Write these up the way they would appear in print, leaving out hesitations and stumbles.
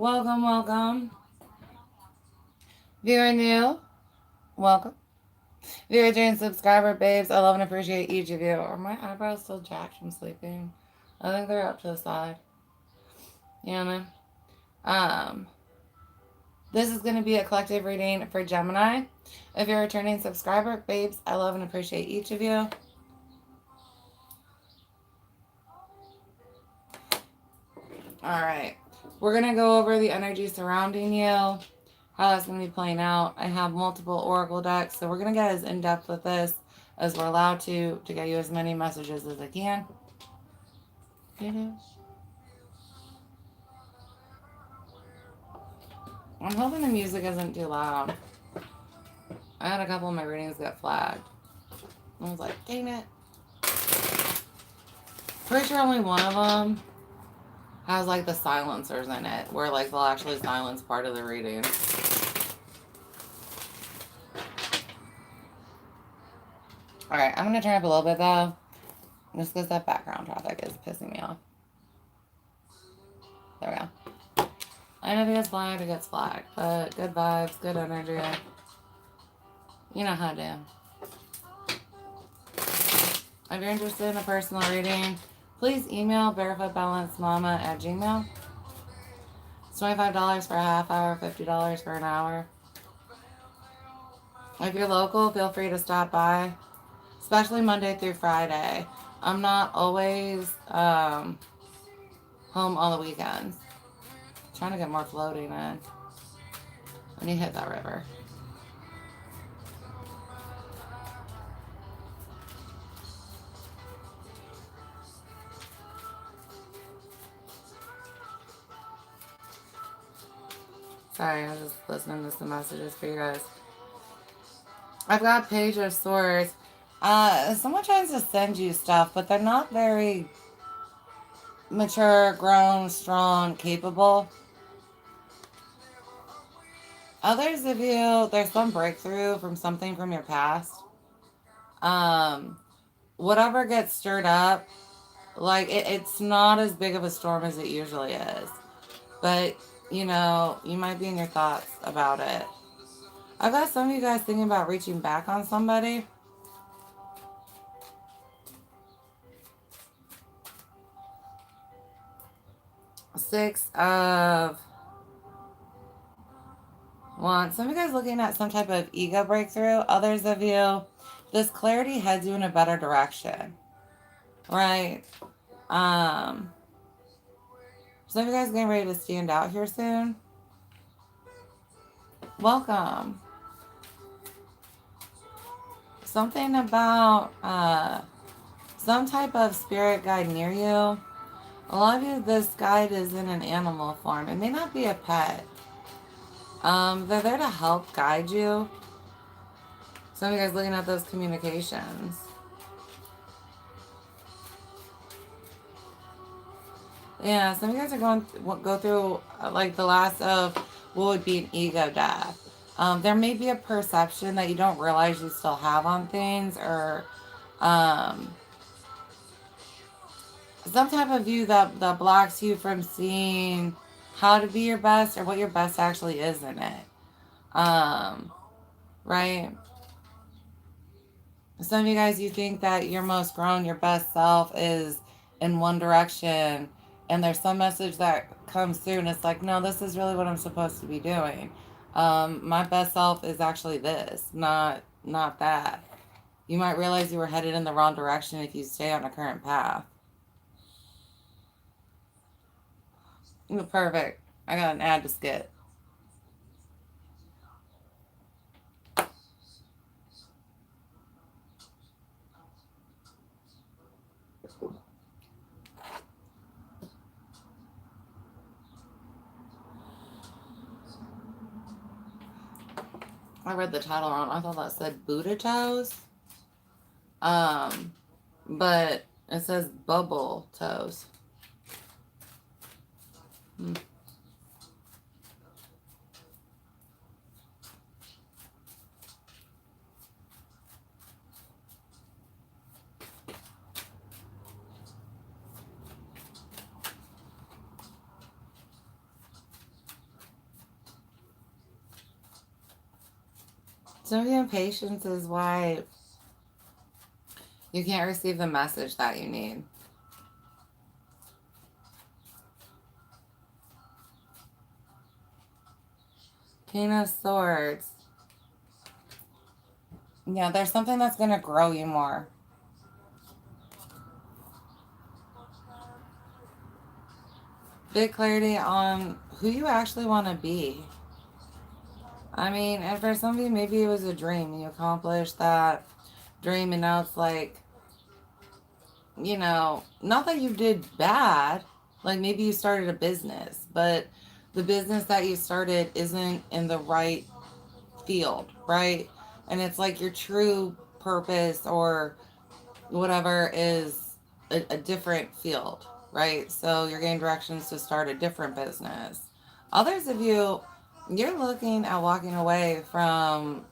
Welcome, welcome. If you're new, welcome. If you're a returning subscriber, babes, I love and appreciate each of you. Are my eyebrows still jacked from sleeping? I think they're up to the side. You know what I mean? This is going to be a collective reading for Gemini. If you're a returning subscriber, babes, I love and appreciate each of you. All right. We're going to go over the energy surrounding you, how that's going to be playing out. I have multiple oracle decks, so we're going to get as in-depth with this as we're allowed to get you as many messages as I can. I'm hoping the music isn't too loud. I had a couple of my readings get flagged. I was like, dang it. Pretty sure only one of them has like the silencers in it, where like they'll actually silence part of the reading. Alright, I'm going to turn up a little bit though, just because that background traffic is pissing me off. There we go. I know if it gets flagged, it gets flagged, but good vibes, good energy. You know how to do. If you're interested in a personal reading, please email BarefootBalancedMama@gmail.com. It's $25 for a half hour, $50 for an hour. If you're local, feel free to stop by, especially Monday through Friday. I'm not always home on the weekends. I'm trying to get more floating in. I need to hit that river. Sorry, I was just listening to some messages for you guys. I've got Page of Swords. Someone tries to send you stuff, but they're not very mature, grown, strong, capable. Others of you, there's some breakthrough from something from your past. Whatever gets stirred up, like it's not as big of a storm as it usually is. But, you know, you might be in your thoughts about it. I've got some of you guys thinking about reaching back on somebody. Six of Wands. Some of you guys looking at some type of ego breakthrough. Others of you, this clarity heads you in a better direction. Right? Some of you guys getting ready to stand out here soon. Welcome. Something about some type of spirit guide near you. A lot of you, this guide is in an animal form. It may not be a pet. They're there to help guide you. Some of you guys looking at those communications. Yeah, some of you guys are go through like the last of what would be an ego death. There may be a perception that you don't realize you still have on things, or some type of view that blocks you from seeing how to be your best or what your best actually is in it. Right? Some of you guys, you think that your most grown, your best self is in one direction, and there's some message that comes through and it's like, no, this is really what I'm supposed to be doing. My best self is actually this, not that. You might realize you were headed in the wrong direction if you stay on a current path. Perfect. I got an ad to skip. I read the title wrong. I thought that said Buddha toes. But it says bubble toes. some of your impatience is why you can't receive the message that you need. King of Swords. Yeah, there's something that's going to grow you more. Big clarity on who you actually want to be. I mean, and for some of you, maybe it was a dream. You accomplished that dream, and now it's like, you know, not that you did bad. Like maybe you started a business, but the business that you started isn't in the right field, right? And it's like your true purpose or whatever is a different field, right? So you're getting directions to start a different business. Others of you, you're looking at walking away from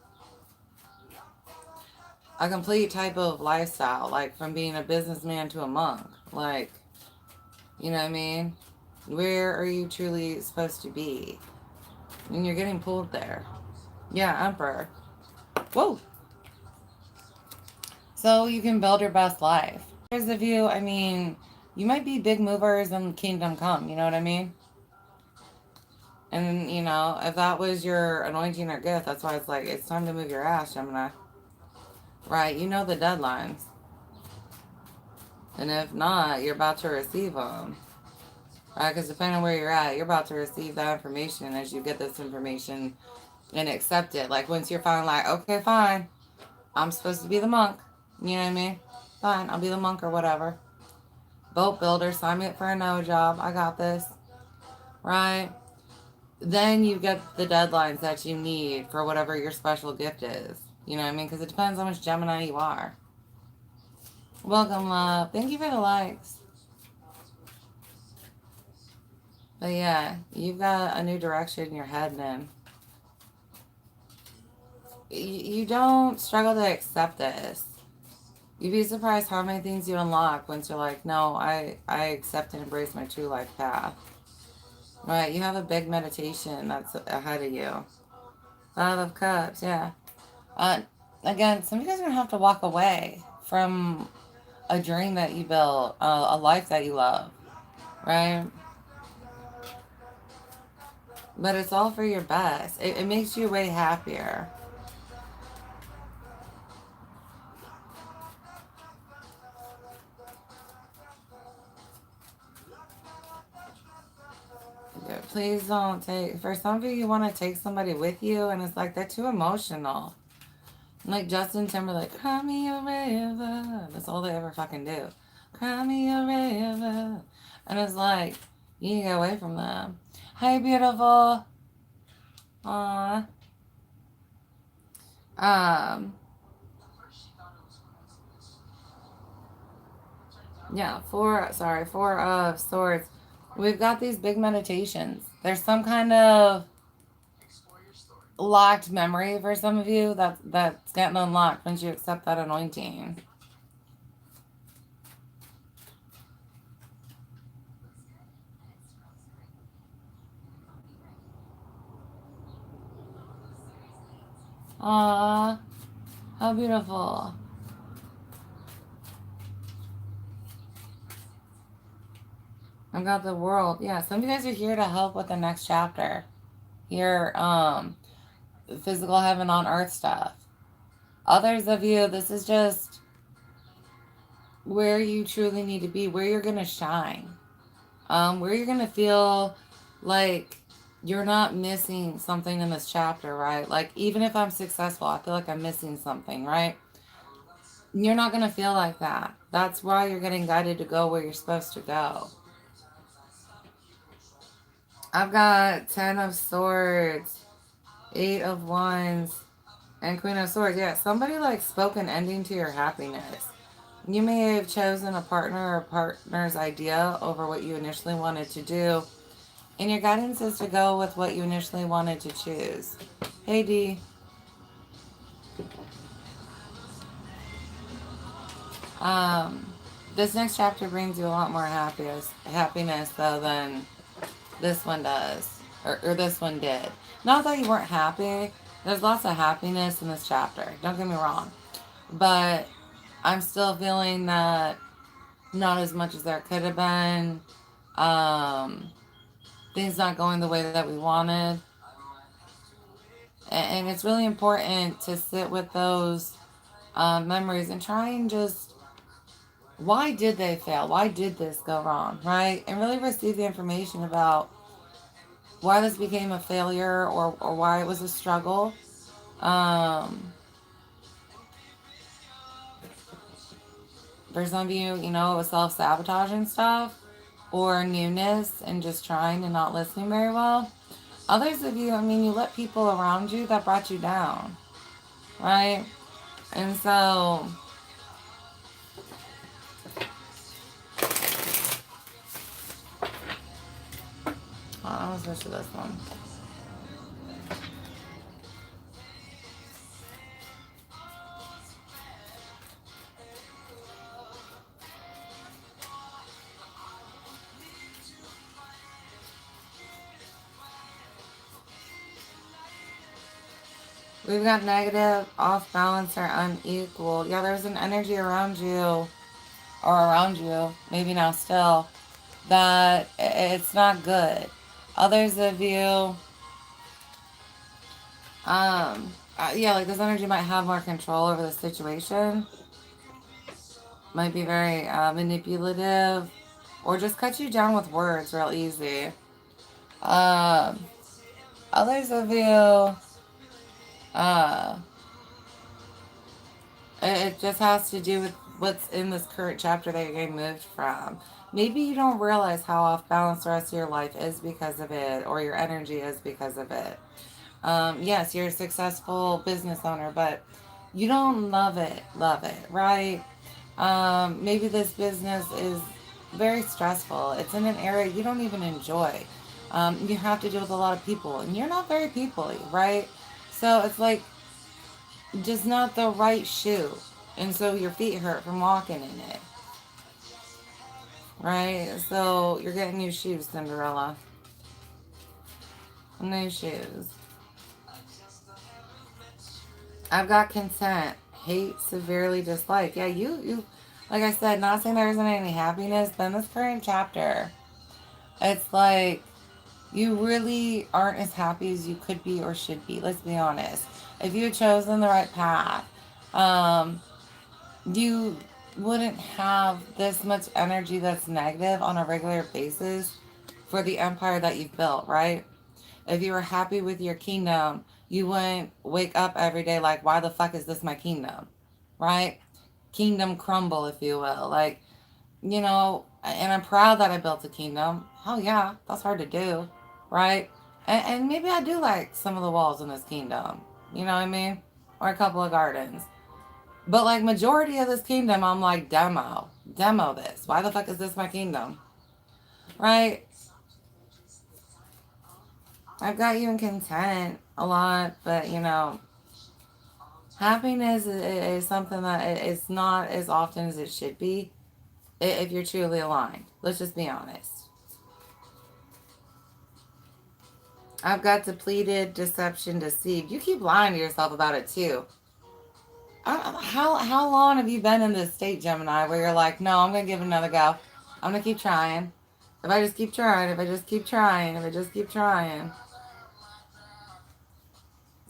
a complete type of lifestyle, like from being a businessman to a monk. Like, you know what I mean? Where are you truly supposed to be? And you're getting pulled there. Yeah, Emperor. Whoa. So you can build your best life. There's of you, I mean, you might be big movers in Kingdom Come, you know what I mean? And, you know, if that was your anointing or gift, that's why it's like, it's time to move your ass, Gemini. Right, you know the deadlines. And if not, you're about to receive them. Right, because depending on where you're at, you're about to receive that information as you get this information and accept it. Like, once you're finally like, okay, fine, I'm supposed to be the monk. You know what I mean? Fine, I'll be the monk or whatever. Boat builder, sign me up for a no job. I got this. Right? Then you get the deadlines that you need for whatever your special gift is. You know what I mean? Because it depends how much Gemini you are. Welcome, love. Thank you for the likes. But yeah, you've got a new direction you're heading in. You don't struggle to accept this. You'd be surprised how many things you unlock once you're like, no, I accept and embrace my true life path. Right, you have a big meditation that's ahead of you. Five of Cups, yeah. Again, some of you guys are going to have to walk away from a dream that you built, a life that you love, right? But it's all for your best. It makes you way happier. Please don't take, for some of you, you want to take somebody with you, and it's like, they're too emotional. Like Justin Timberlake, cry me a river. That's all they ever fucking do. Cry me a river. And it's like, you need to get away from them. Hey, beautiful. Aww. Yeah, four of swords. We've got these big meditations. There's some kind of locked memory for some of you that's getting unlocked once you accept that anointing. Aww, how beautiful. I got the world. Yeah, some of you guys are here to help with the next chapter. Here, physical heaven on earth stuff. Others of you, this is just where you truly need to be, where you're going to shine, where you're going to feel like you're not missing something in this chapter, right? Like, even if I'm successful, I feel like I'm missing something, right? You're not going to feel like that. That's why you're getting guided to go where you're supposed to go. I've got 10 of Swords, 8 of Wands, and Queen of Swords. Yeah, somebody like spoke an ending to your happiness. You may have chosen a partner or partner's idea over what you initially wanted to do. And your guidance is to go with what you initially wanted to choose. Hey, D. This next chapter brings you a lot more happiness though than this one does. Or this one did. Not that you weren't happy, There's lots of happiness in this chapter. Don't get me wrong. But I'm still feeling that not as much as there could have been. Um, things not going the way that we wanted. And it's really important to sit with those memories and try and just, why did they fail? Why did this go wrong? Right? And really receive the information about why this became a failure, or why it was a struggle. Um, for some of you, you know, it was self-sabotaging stuff or newness and just trying and not listening very well. Others of you, I mean, you let people around you that brought you down, right? And so, I'm going to switch to this one. We've got negative, off balance, or unequal. Yeah, there's an energy around you, maybe now still, that it's not good. Others of you, yeah, like this energy might have more control over the situation, might be very manipulative, or just cut you down with words real easy. Um, others of you, uh, it just has to do with what's in this current chapter that you're getting moved from. Maybe you don't realize how off balance the rest of your life is because of it, or your energy is because of it. Yes, you're a successful business owner, but you don't love it, right? Maybe this business is very stressful. It's in an area you don't even enjoy. You have to deal with a lot of people, and you're not very people-y, right? So it's like just not the right shoe. And so your feet hurt from walking in it, right? So you're getting new shoes, Cinderella. New shoes. I've got consent, hate, severely dislike. Yeah, you, like I said, not saying there isn't any happiness, but in this current chapter, it's like you really aren't as happy as you could be or should be. Let's be honest. If you had chosen the right path, um, you wouldn't have this much energy that's negative on a regular basis for the empire that you've built, right? If you were happy with your kingdom, you wouldn't wake up every day like, why the fuck is this my kingdom? Right? Kingdom crumble, if you will. Like, you know, and I'm proud that I built a kingdom. Hell yeah, that's hard to do. Right? And maybe I do like some of the walls in this kingdom. You know what I mean? Or a couple of gardens. But like majority of this kingdom, I'm like, demo this. Why the fuck is this my kingdom? Right? I've got you in content a lot, but you know, happiness is something that it's not as often as it should be if you're truly aligned. Let's just be honest. I've got depleted, deception, deceived. You keep lying to yourself about it too. How long have you been in this state, Gemini, where you're like, no, I'm gonna give it another go. I'm gonna keep trying. If I just keep trying, if I just keep trying, if I just keep trying.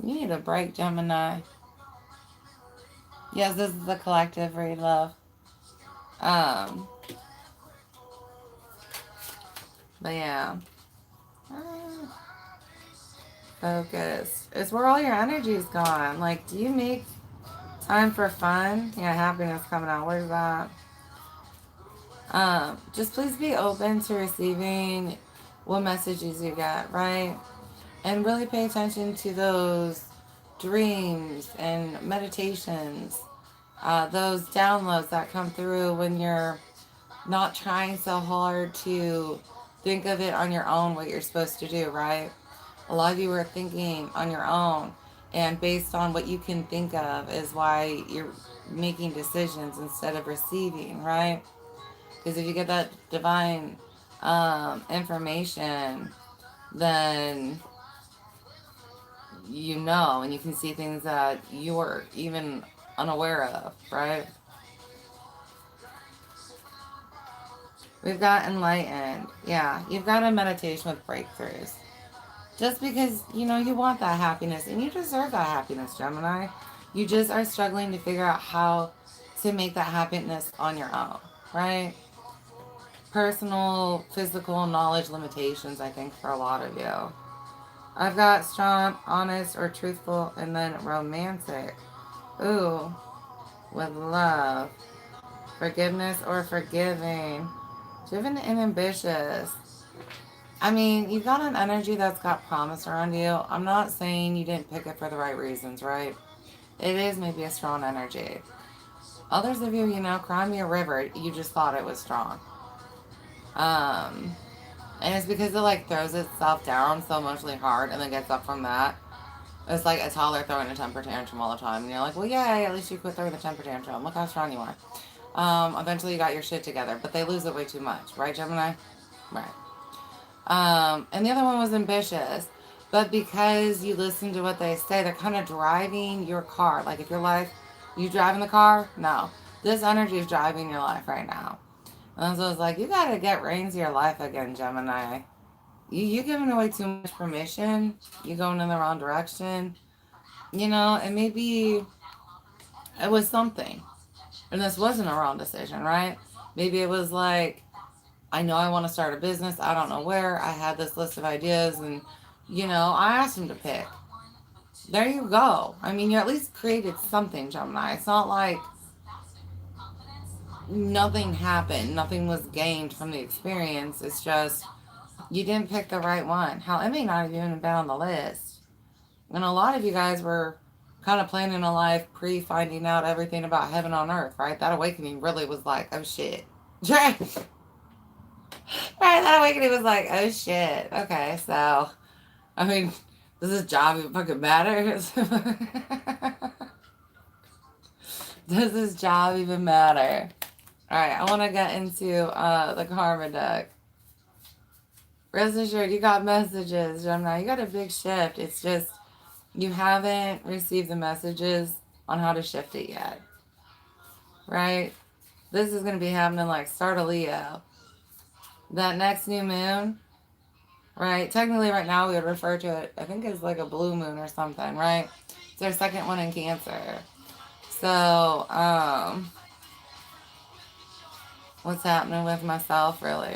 You need a break, Gemini. Yes, this is the collective read, love. Um, but yeah. Focus. It's where all your energy is gone. Like, do you make time for fun? Yeah, happiness coming out. Where's that? Just please be open to receiving what messages you get, right? And really pay attention to those dreams and meditations, those downloads that come through when you're not trying so hard to think of it on your own what you're supposed to do, right? A lot of you are thinking on your own, and based on what you can think of is why you're making decisions instead of receiving, right? Because if you get that divine information, then you know, and you can see things that you were even unaware of, right? We've got enlightened. Yeah, you've got a meditation with breakthroughs. Just because, you want that happiness and you deserve that happiness, Gemini. You just are struggling to figure out how to make that happiness on your own, right? Personal, physical knowledge limitations, I think, for a lot of you. I've got strong, honest, or truthful, and then romantic. Ooh, with love. Forgiveness or forgiving. Driven and ambitious. I mean, you've got an energy that's got promise around you. I'm not saying you didn't pick it for the right reasons, right? It is maybe a strong energy. Others of you, cry me a river. You just thought it was strong. Um, and it's because it like throws itself down so emotionally hard and then gets up from that. It's like a toddler throwing a temper tantrum all the time. And you're like, well, yay, at least you quit throwing the temper tantrum. Look how strong you are. Eventually you got your shit together, but they lose it way too much, right, Gemini? Right. And the other one was ambitious. But because you listen to what they say, they're kind of driving your car. Like if your life, you driving the car? No. This energy is driving your life right now. And so it's like, you got to get reins of your life again, Gemini. You giving away too much permission. You going in the wrong direction. And maybe it was something. And this wasn't a wrong decision, right? Maybe it was like, I know I want to start a business. I don't know where. I had this list of ideas and, I asked him to pick. There you go. I mean, you at least created something, Gemini. It's not like nothing happened. Nothing was gained from the experience. It's just you didn't pick the right one. Hell, it may not have even been on the list. And a lot of you guys were kind of planning a life pre-finding out everything about heaven on earth, right? That awakening really was like, oh shit. Right, that awakening was like, oh shit. Okay, so, I mean, does this job even fucking matter? Does this job even matter? Alright, I want to get into the karma deck. Rest assured, you got messages, Gemini. You got a big shift. It's just you haven't received the messages on how to shift it yet. Right? This is going to be happening like start of Leo. That next new moon, right? Technically right now we would refer to it, I think it's like a blue moon or something, right? It's our second one in Cancer. So, what's happening with myself really?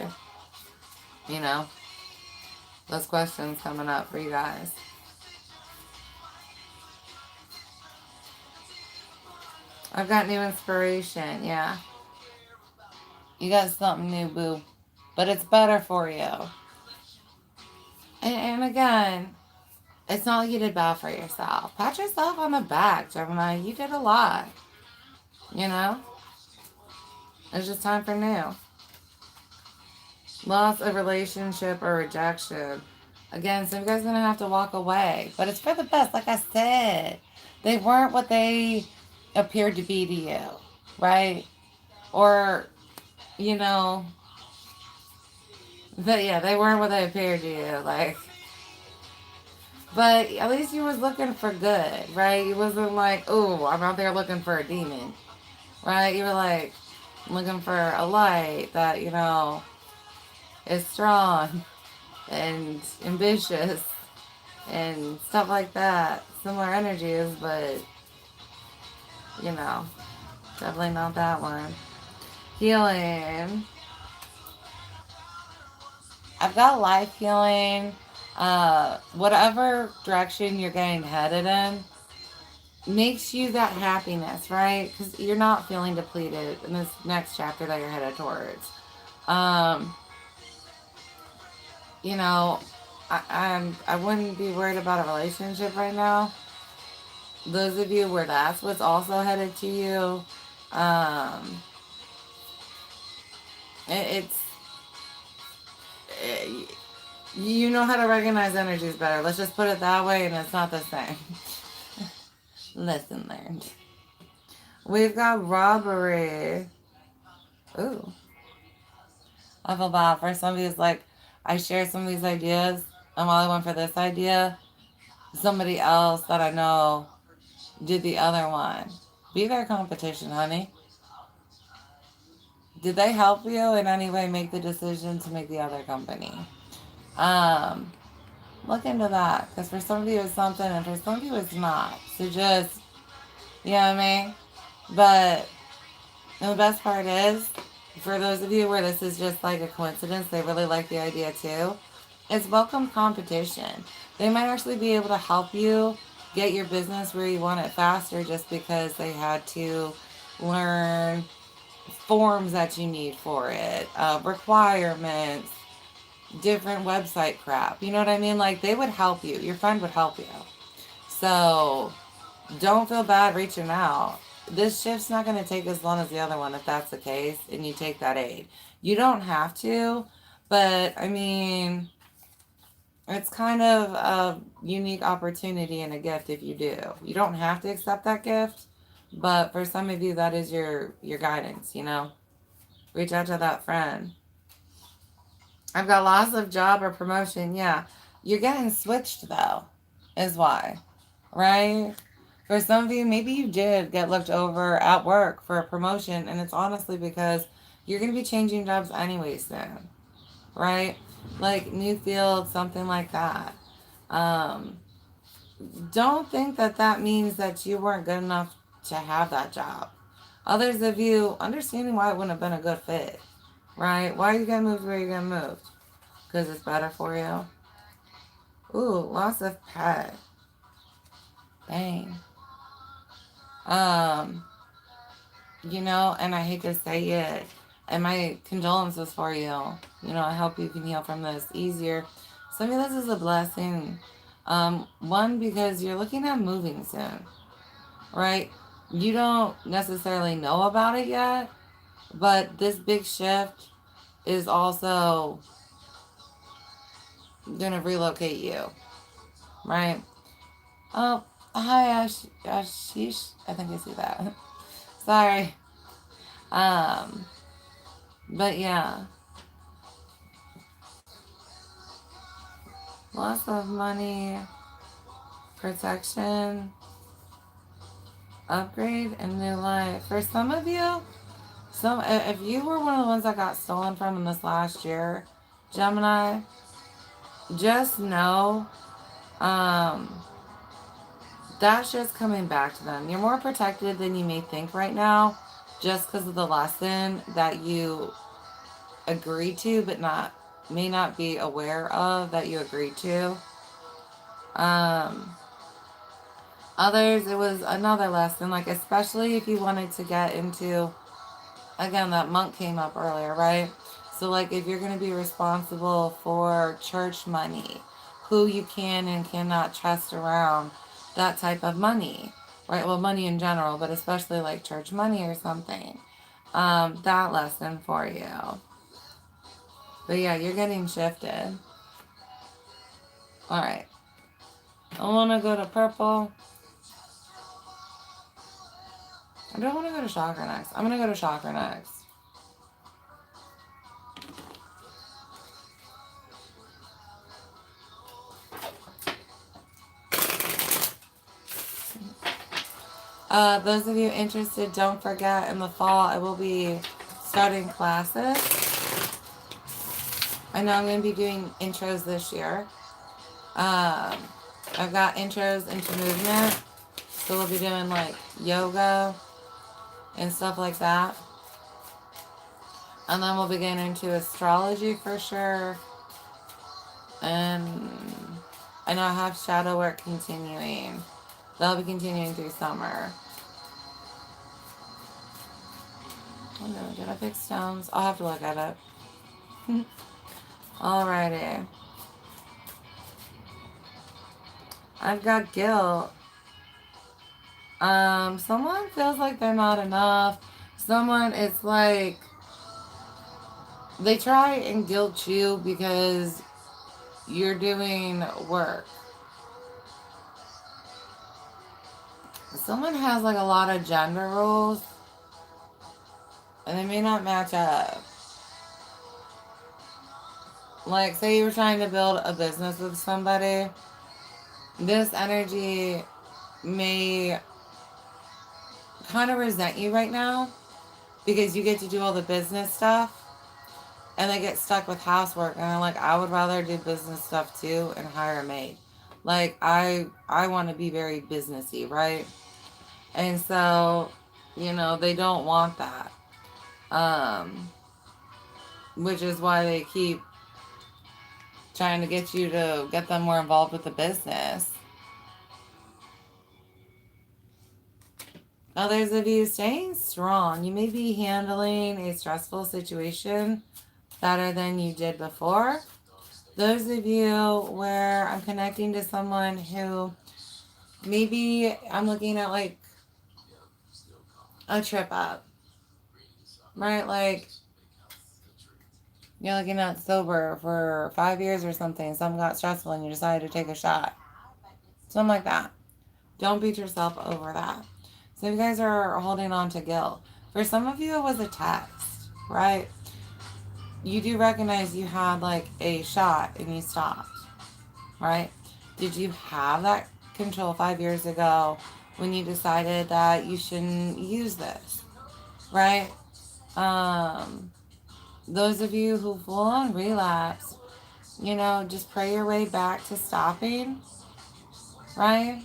Those questions coming up for you guys. I've got new inspiration, yeah. You got something new, boo. But it's better for you. And again, it's not like you did bad for yourself. Pat yourself on the back, Gemini. You did a lot. It's just time for new. Loss of relationship or rejection. Again, some of you guys are going to have to walk away. But it's for the best, like I said. They weren't what they appeared to be to you, right? Or, they weren't what they appeared to you. Like, but at least you was looking for good, right? You wasn't like, oh, I'm out there looking for a demon, right? You were like looking for a light that, is strong and ambitious and stuff like that. Similar energies, but, definitely not that one. Healing. I've got life healing. Whatever direction you're getting headed in makes you that happiness, right? Because you're not feeling depleted in this next chapter that you're headed towards. I wouldn't be worried about a relationship right now. Those of you where that's what's also headed to you, you know how to recognize energies better. Let's just put it that way, and it's not the same. Lesson learned. We've got robbery. Ooh. I feel bad for some of these. Like, I shared some of these ideas, and while I went for this idea, somebody else that I know did the other one. Be their competition, honey. Did they help you in any way make the decision to make the other company? Um, Look into that, because for some of you it's something and for some of you it's not. So just, you know what I mean? But and the best part is, for those of you where this is just like a coincidence, they really like the idea too, it's welcome competition. They might actually be able to help you get your business where you want it faster just because they had to learn forms that you need for it, requirements, different website crap. You know what I mean? Like, they would help you. Your friend would help you. So don't feel bad reaching out. This shift's not going to take as long as the other one if that's the case and you take that aid. You don't have to, but I mean, it's kind of a unique opportunity and a gift if you do. You don't have to accept that gift, but for some of you, that is your guidance, you know? Reach out to that friend. I've got lots of job or promotion. Yeah. You're getting switched though, is why. Right? For some of you, maybe you did get looked over at work for a promotion, and it's honestly because you're going to be changing jobs anyway soon. Right? Like new field, something like that. Um, don't think that that means that you weren't good enough to have that job. Others of you understanding why it wouldn't have been a good fit. Right? Why are you getting moved where you're getting moved? Because it's better for you. Ooh, loss of pet. Dang. Um, you know, and I hate to say it, and my condolences for you. You know, I hope you can heal from this easier. Some of this is a blessing. One, because you're looking at moving soon, right? You don't necessarily know about it yet, but this big shift is also going to relocate you, right? Oh, hi, Ashish. I think I see that. Sorry. Um, but yeah, lots of money, protection, upgrade, and new life. For some of you, if you were one of the ones that got stolen from in this last year, Gemini, just know, um, that shit's coming back to them. You're more protected than you may think right now, just because of the lesson that you agreed to, but may not be aware of that you agreed to. Um, Others, it was another lesson, like especially if you wanted to get into, again, that monk came up earlier, right? So like if you're going to be responsible for church money, who you can and cannot trust around that type of money, right? Well, money in general, but especially like church money or something. That lesson for you. But yeah, you're getting shifted. All right. I want to go to purple. I don't want to go to chakra next. I'm going to go to chakra next. Those of you interested, don't forget in the fall I will be starting classes. I know I'm going to be doing intros this year. I've got intros into movement. So we'll be doing like yoga and stuff like that. And then we'll be getting into astrology for sure. And I know I have shadow work continuing. That'll be continuing through summer. Oh no, did I pick stones? I'll have to look at it. Alrighty. I've got guilt. Someone feels like they're not enough. Someone, it's like they try and guilt you because you're doing work. Someone has like a lot of gender roles and they may not match up. Like, say you were trying to build a business with somebody This energy may kind of resent you right now because you get to do all the business stuff and they get stuck with housework, and they're like, I would rather do business stuff too and hire a maid. Like I want to be very businessy, right? And so, they don't want that. Um which is why they keep trying to get you to get them more involved with the business. Others of you staying strong. You may be handling a stressful situation better than you did before. Those of you where I'm connecting to someone who maybe I'm looking at like a trip up, right? Like you're looking at sober for 5 years or something. Something got stressful and you decided to take a shot. Something like that. Don't beat yourself over that. So you guys are holding on to guilt. For some of you, it was a test, right? You do recognize you had like a shot and you stopped, right? Did you have that control 5 years ago when you decided that you shouldn't use this, right? Those of you who full on relapse, just pray your way back to stopping, right?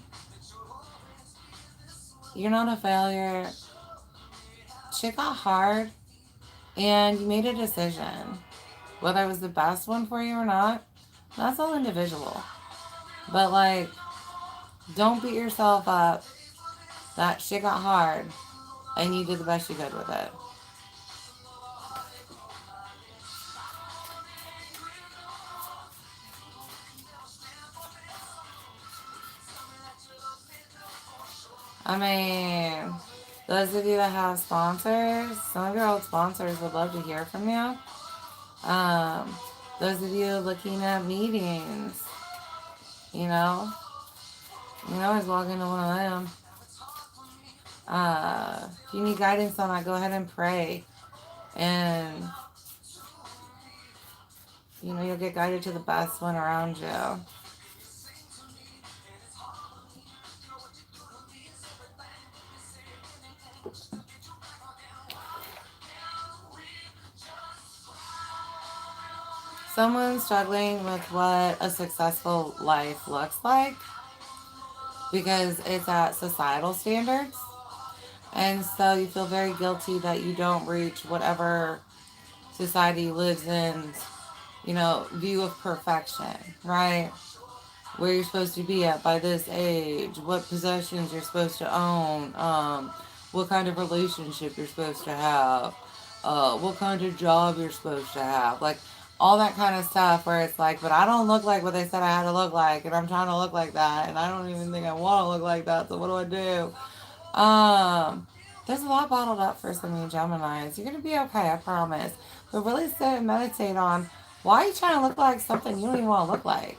You're not a failure. Shit got hard and you made a decision. Whether it was the best one for you or not, that's all individual. But like, don't beat yourself up. That shit got hard and you did the best you could with it. I mean, those of you that have sponsors, some of your old sponsors would love to hear from you. Those of you looking at meetings, you can always log into one of them. If you need guidance on that, go ahead and pray. And, you'll get guided to the best one around you. Someone's struggling with what a successful life looks like because it's at societal standards. And so you feel very guilty that you don't reach whatever society lives in, view of perfection, right? Where you're supposed to be at by this age, what possessions you're supposed to own, what kind of relationship you're supposed to have, what kind of job you're supposed to have. Like, all that kind of stuff where it's like, but I don't look like what they said I had to look like, and I'm trying to look like that, and I don't even think I want to look like that, so what do I do? There's a lot bottled up for some of you Geminis. You're going to be okay, I promise. But really sit and meditate on, why are you trying to look like something you don't even want to look like?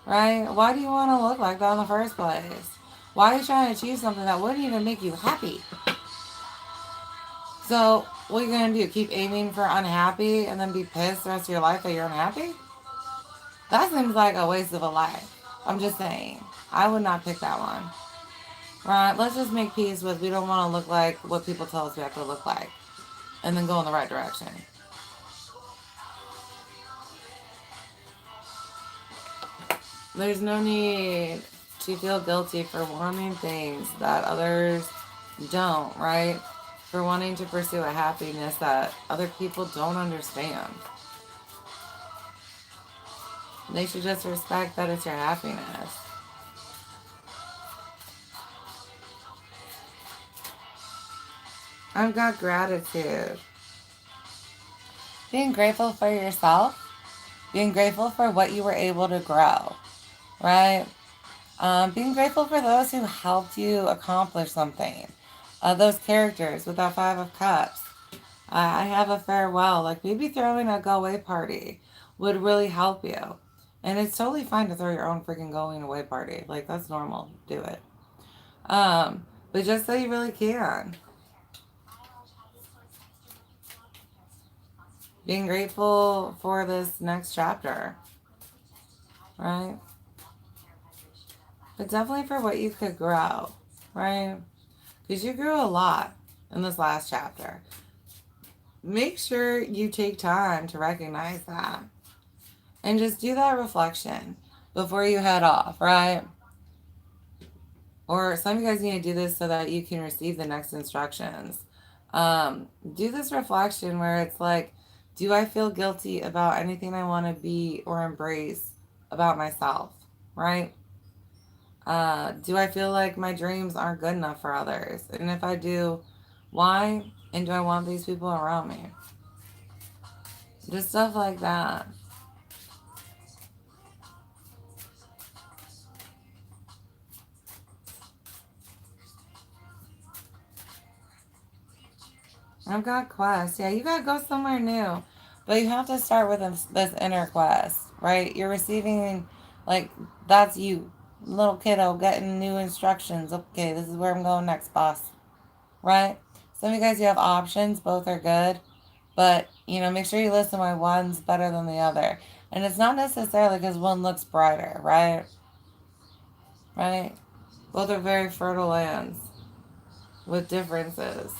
Right? Why do you want to look like that in the first place? Why are you trying to achieve something that wouldn't even make you happy? So, what are you going to do? Keep aiming for unhappy and then be pissed the rest of your life that you're unhappy? That seems like a waste of a life. I'm just saying. I would not pick that one. Right? Let's just make peace with, we don't want to look like what people tell us we have to look like. And then go in the right direction. There's no need to feel guilty for wanting things that others don't, right? For wanting to pursue a happiness that other people don't understand. They should just respect that it's your happiness. I've got gratitude. Being grateful for yourself. Being grateful for what you were able to grow, right? Being grateful for those who helped you accomplish something. Those characters with that 5 of Cups. I have a farewell. Like, maybe throwing a go-away party would really help you. And it's totally fine to throw your own freaking going away party. Like, that's normal. Do it. But just so you really can. Being grateful for this next chapter. Right? but definitely for what you could grow, right? Because you grew a lot in this last chapter. Make sure you take time to recognize that and just do that reflection before you head off, right? Or some of you guys need to do this so that you can receive the next instructions. Do this reflection where it's like, do I feel guilty about anything I want to be or embrace about myself, right? Do I feel like my dreams aren't good enough for others? And if I do, why? And do I want these people around me? Just stuff like that. I've got quests. Yeah, you gotta go somewhere new. But you have to start with this inner quest, right? You're receiving, like, that's you, little kiddo, getting new instructions. Okay, this is where I'm going next, boss. Right? Some of you guys, you have options. Both are good. But, make sure you listen why one's better than the other. And it's not necessarily because one looks brighter, right? Right? Both are very fertile lands with differences.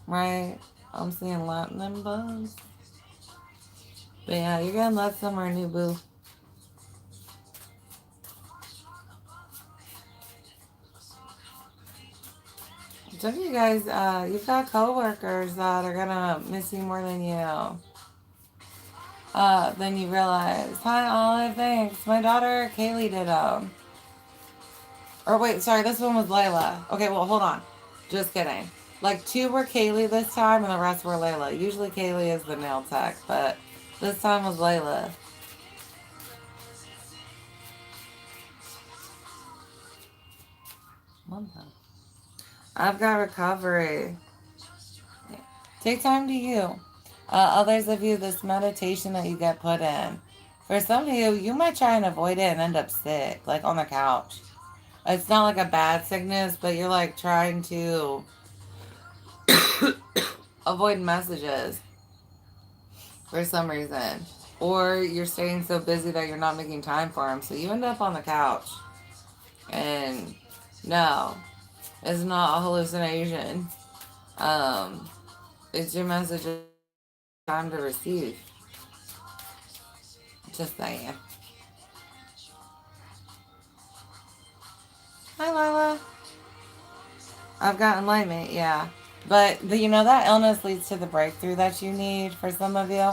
Right? I'm seeing Latin and bugs. But yeah, you're gonna let somewhere new, boo. Some of you guys, you've got coworkers that are gonna miss you more than you realize. Hi, Olive, thanks. My daughter Kaylee did or wait, sorry, this one was Layla. Okay, well, hold on. Just kidding. Like 2 were Kaylee this time, and the rest were Layla. Usually Kaylee is the nail tech, but this time was Layla. I've got recovery. Take time to you. Others of you, this meditation that you get put in. For some of you, you might try and avoid it and end up sick, like on the couch. It's not like a bad sickness, but you're like trying to avoid messages for some reason. Or you're staying so busy that you're not making time for them. So you end up on the couch. And no, it's not a hallucination. It's your message time to receive. Just saying. Hi, Lila. I've got enlightenment, yeah. But that illness leads to the breakthrough that you need for some of you.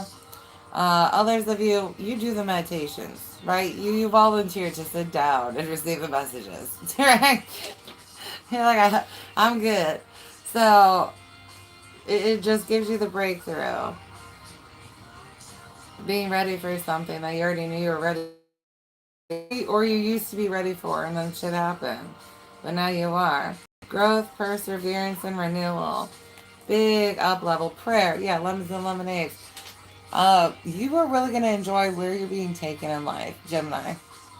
Others of you, you do the meditations, right? You volunteer to sit down and receive the messages, right? You're like, I'm good. So it just gives you the breakthrough. Being ready for something that you already knew you were ready, or you used to be ready for, and then shit happened. But now you are. Growth, perseverance, and renewal. Big up level prayer. Yeah, lemons and lemonades. You are really going to enjoy where you're being taken in life, Gemini.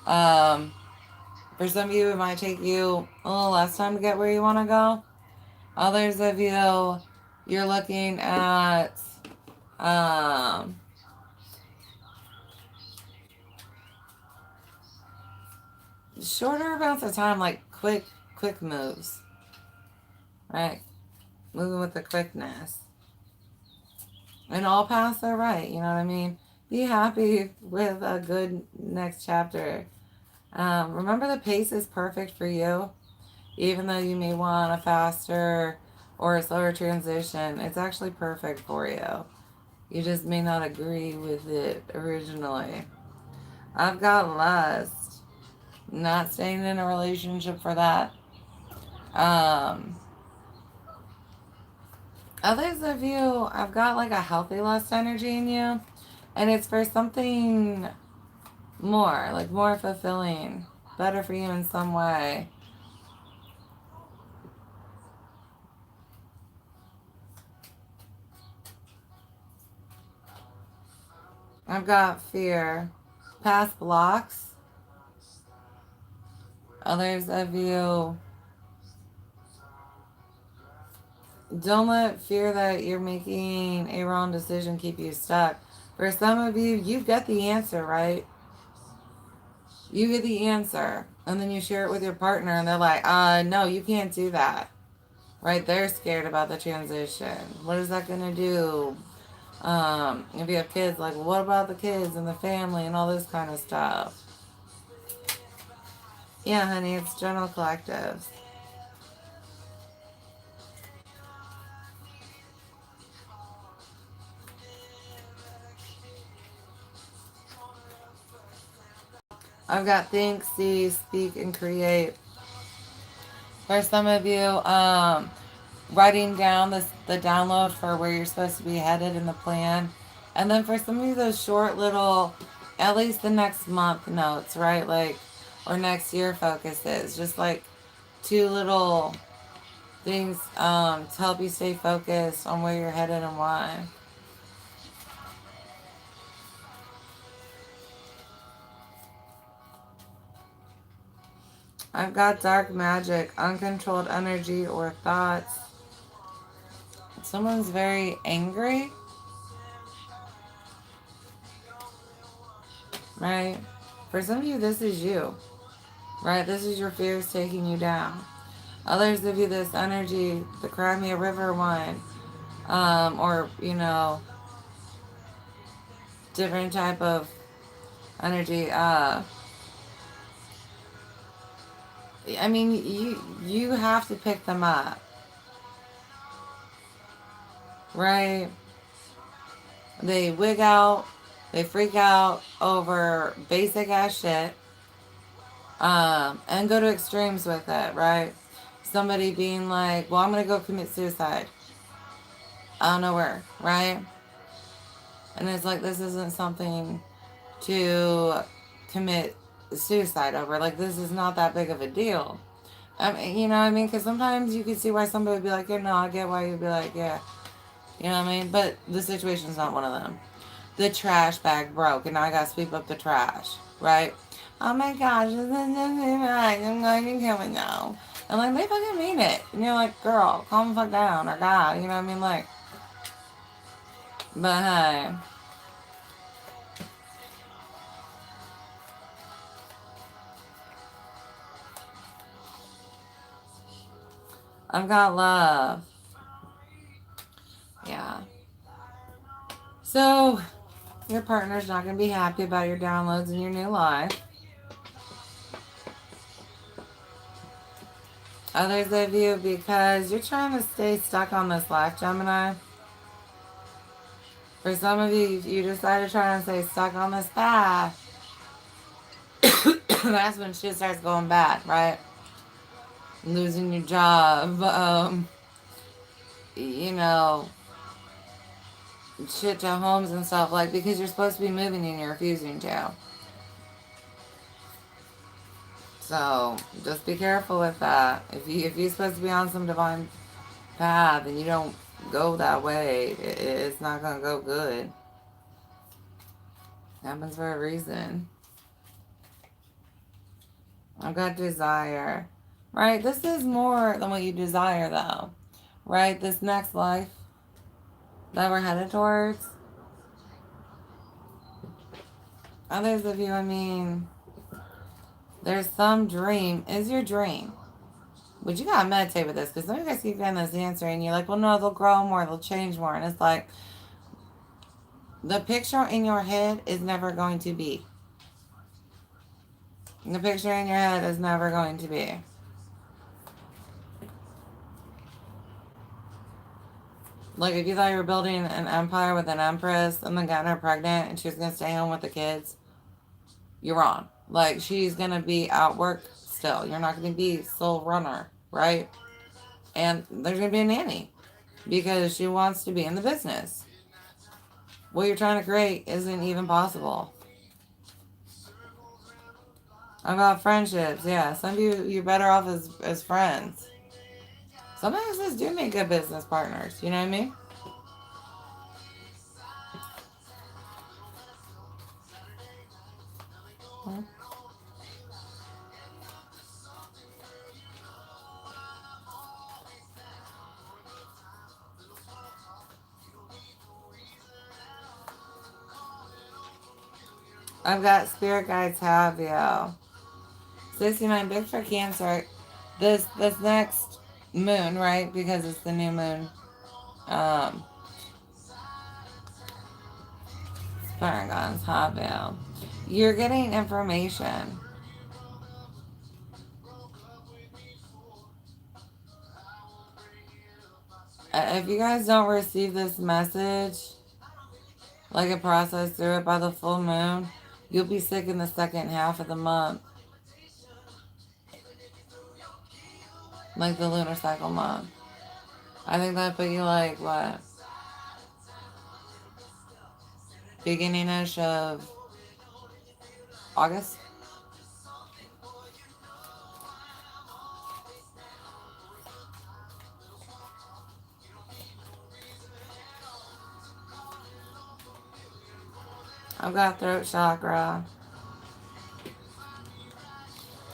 For some of you, it might take you a little less time to get where you want to go. Others of you, you're looking at shorter amounts of time, like quick moves, right? Moving with the quickness. And all paths are right, you know what I mean? Be happy with a good next chapter. Remember, the pace is perfect for you. Even though you may want a faster or a slower transition, it's actually perfect for you. You just may not agree with it originally. I've got lust. Not staying in a relationship for that. Others of you, I've got like a healthy lust energy in you. And it's for something more, like more fulfilling, better for you in some way. I've got fear. Past blocks. Others of you, don't let fear that you're making a wrong decision keep you stuck. For some of you, you get the answer, right? You get the answer, and then you share it with your partner, and they're like, no, you can't do that. Right? They're scared about the transition. What is that going to do? If you have kids, like, what about the kids and the family and all this kind of stuff? Yeah, honey, it's general collectives. I've got think, see, speak, and create. For some of you, writing down the download for where you're supposed to be headed in the plan. And then for some of you, those short little, at least the next month notes, right? Like, or next year focuses. Just like two little things to help you stay focused on where you're headed and why. I've got dark magic, uncontrolled energy or thoughts. Someone's very angry, right? For some of you, this is you, right? This is your fears taking you down. Others of you, this energy, the Crimea River one, or, different type of energy. I mean, you have to pick them up, right? They wig out, they freak out over basic ass shit, and go to extremes with it, right? Somebody being like, well, I'm going to go commit suicide. I don't know where, right? And it's like, this isn't something to commit suicide over. Like, this is not that big of a deal. I mean, you know what I mean? Because sometimes you can see why somebody would be like, yeah, no, I get why you'd be like, yeah. You know what I mean? But the situation's not one of them. The trash bag broke, and now I gotta sweep up the trash, right? Oh my gosh, this isn't right. I'm going to kill me now. And like, they fucking mean it. And you're like, girl, calm the fuck down, or God, you know what I mean? Like, but hey, I've got love. Yeah. So, your partner's not gonna be happy about your downloads in your new life. Others of you, because you're trying to stay stuck on this life, Gemini. For some of you, you decide to try and stay stuck on this path. That's when shit starts going bad, right? Losing your job, you know, shit to homes and stuff, like, because you're supposed to be moving and you're refusing to. So just be careful with that. If you're supposed to be on some divine path and you don't go that way, it's not gonna go good. It happens for a reason. I've got desire. Right? This is more than what you desire, though. Right? This next life that we're headed towards. Others of you, I mean, there's some dream. Is your dream? But you gotta meditate with this, because some of you guys keep getting this answer and you're like, well, no, they'll grow more, they'll change more. And it's like, the picture in your head is never going to be. The picture in your head is never going to be. Like, if you thought you were building an empire with an empress and then gotten her pregnant and she was going to stay home with the kids, you're wrong. Like, she's going to be at work still. You're not going to be sole runner, right? And there's going to be a nanny because she wants to be in the business. What you're trying to create isn't even possible. About friendships, yeah. Some of you, you're better off as friends. Some businesses do make good business partners. You know what I mean? I've got spirit guides have you. 69, big for Cancer. This next moon, right? Because it's the new moon. Paragons have you. You're getting information. If you guys don't receive this message, like a process through it by the full moon, you'll be sick in the second half of the month. Like the lunar cycle month. I think that put you like, what? Beginning-ish of August? I've got throat chakra.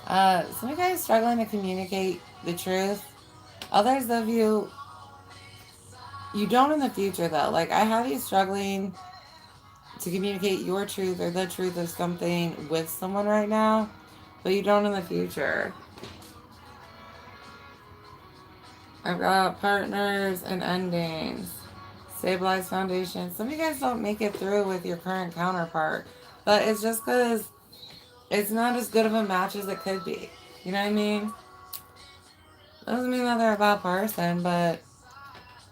Some of you guys struggling to communicate the truth. Others of you, you don't in the future though. Like I have you struggling to communicate your truth or the truth of something with someone right now, but you don't in the future. I've got partners and endings. Stabilized foundation. Some of you guys don't make it through with your current counterpart, but it's just because it's not as good of a match as it could be. You know what I mean? Doesn't mean that they're a bad person, but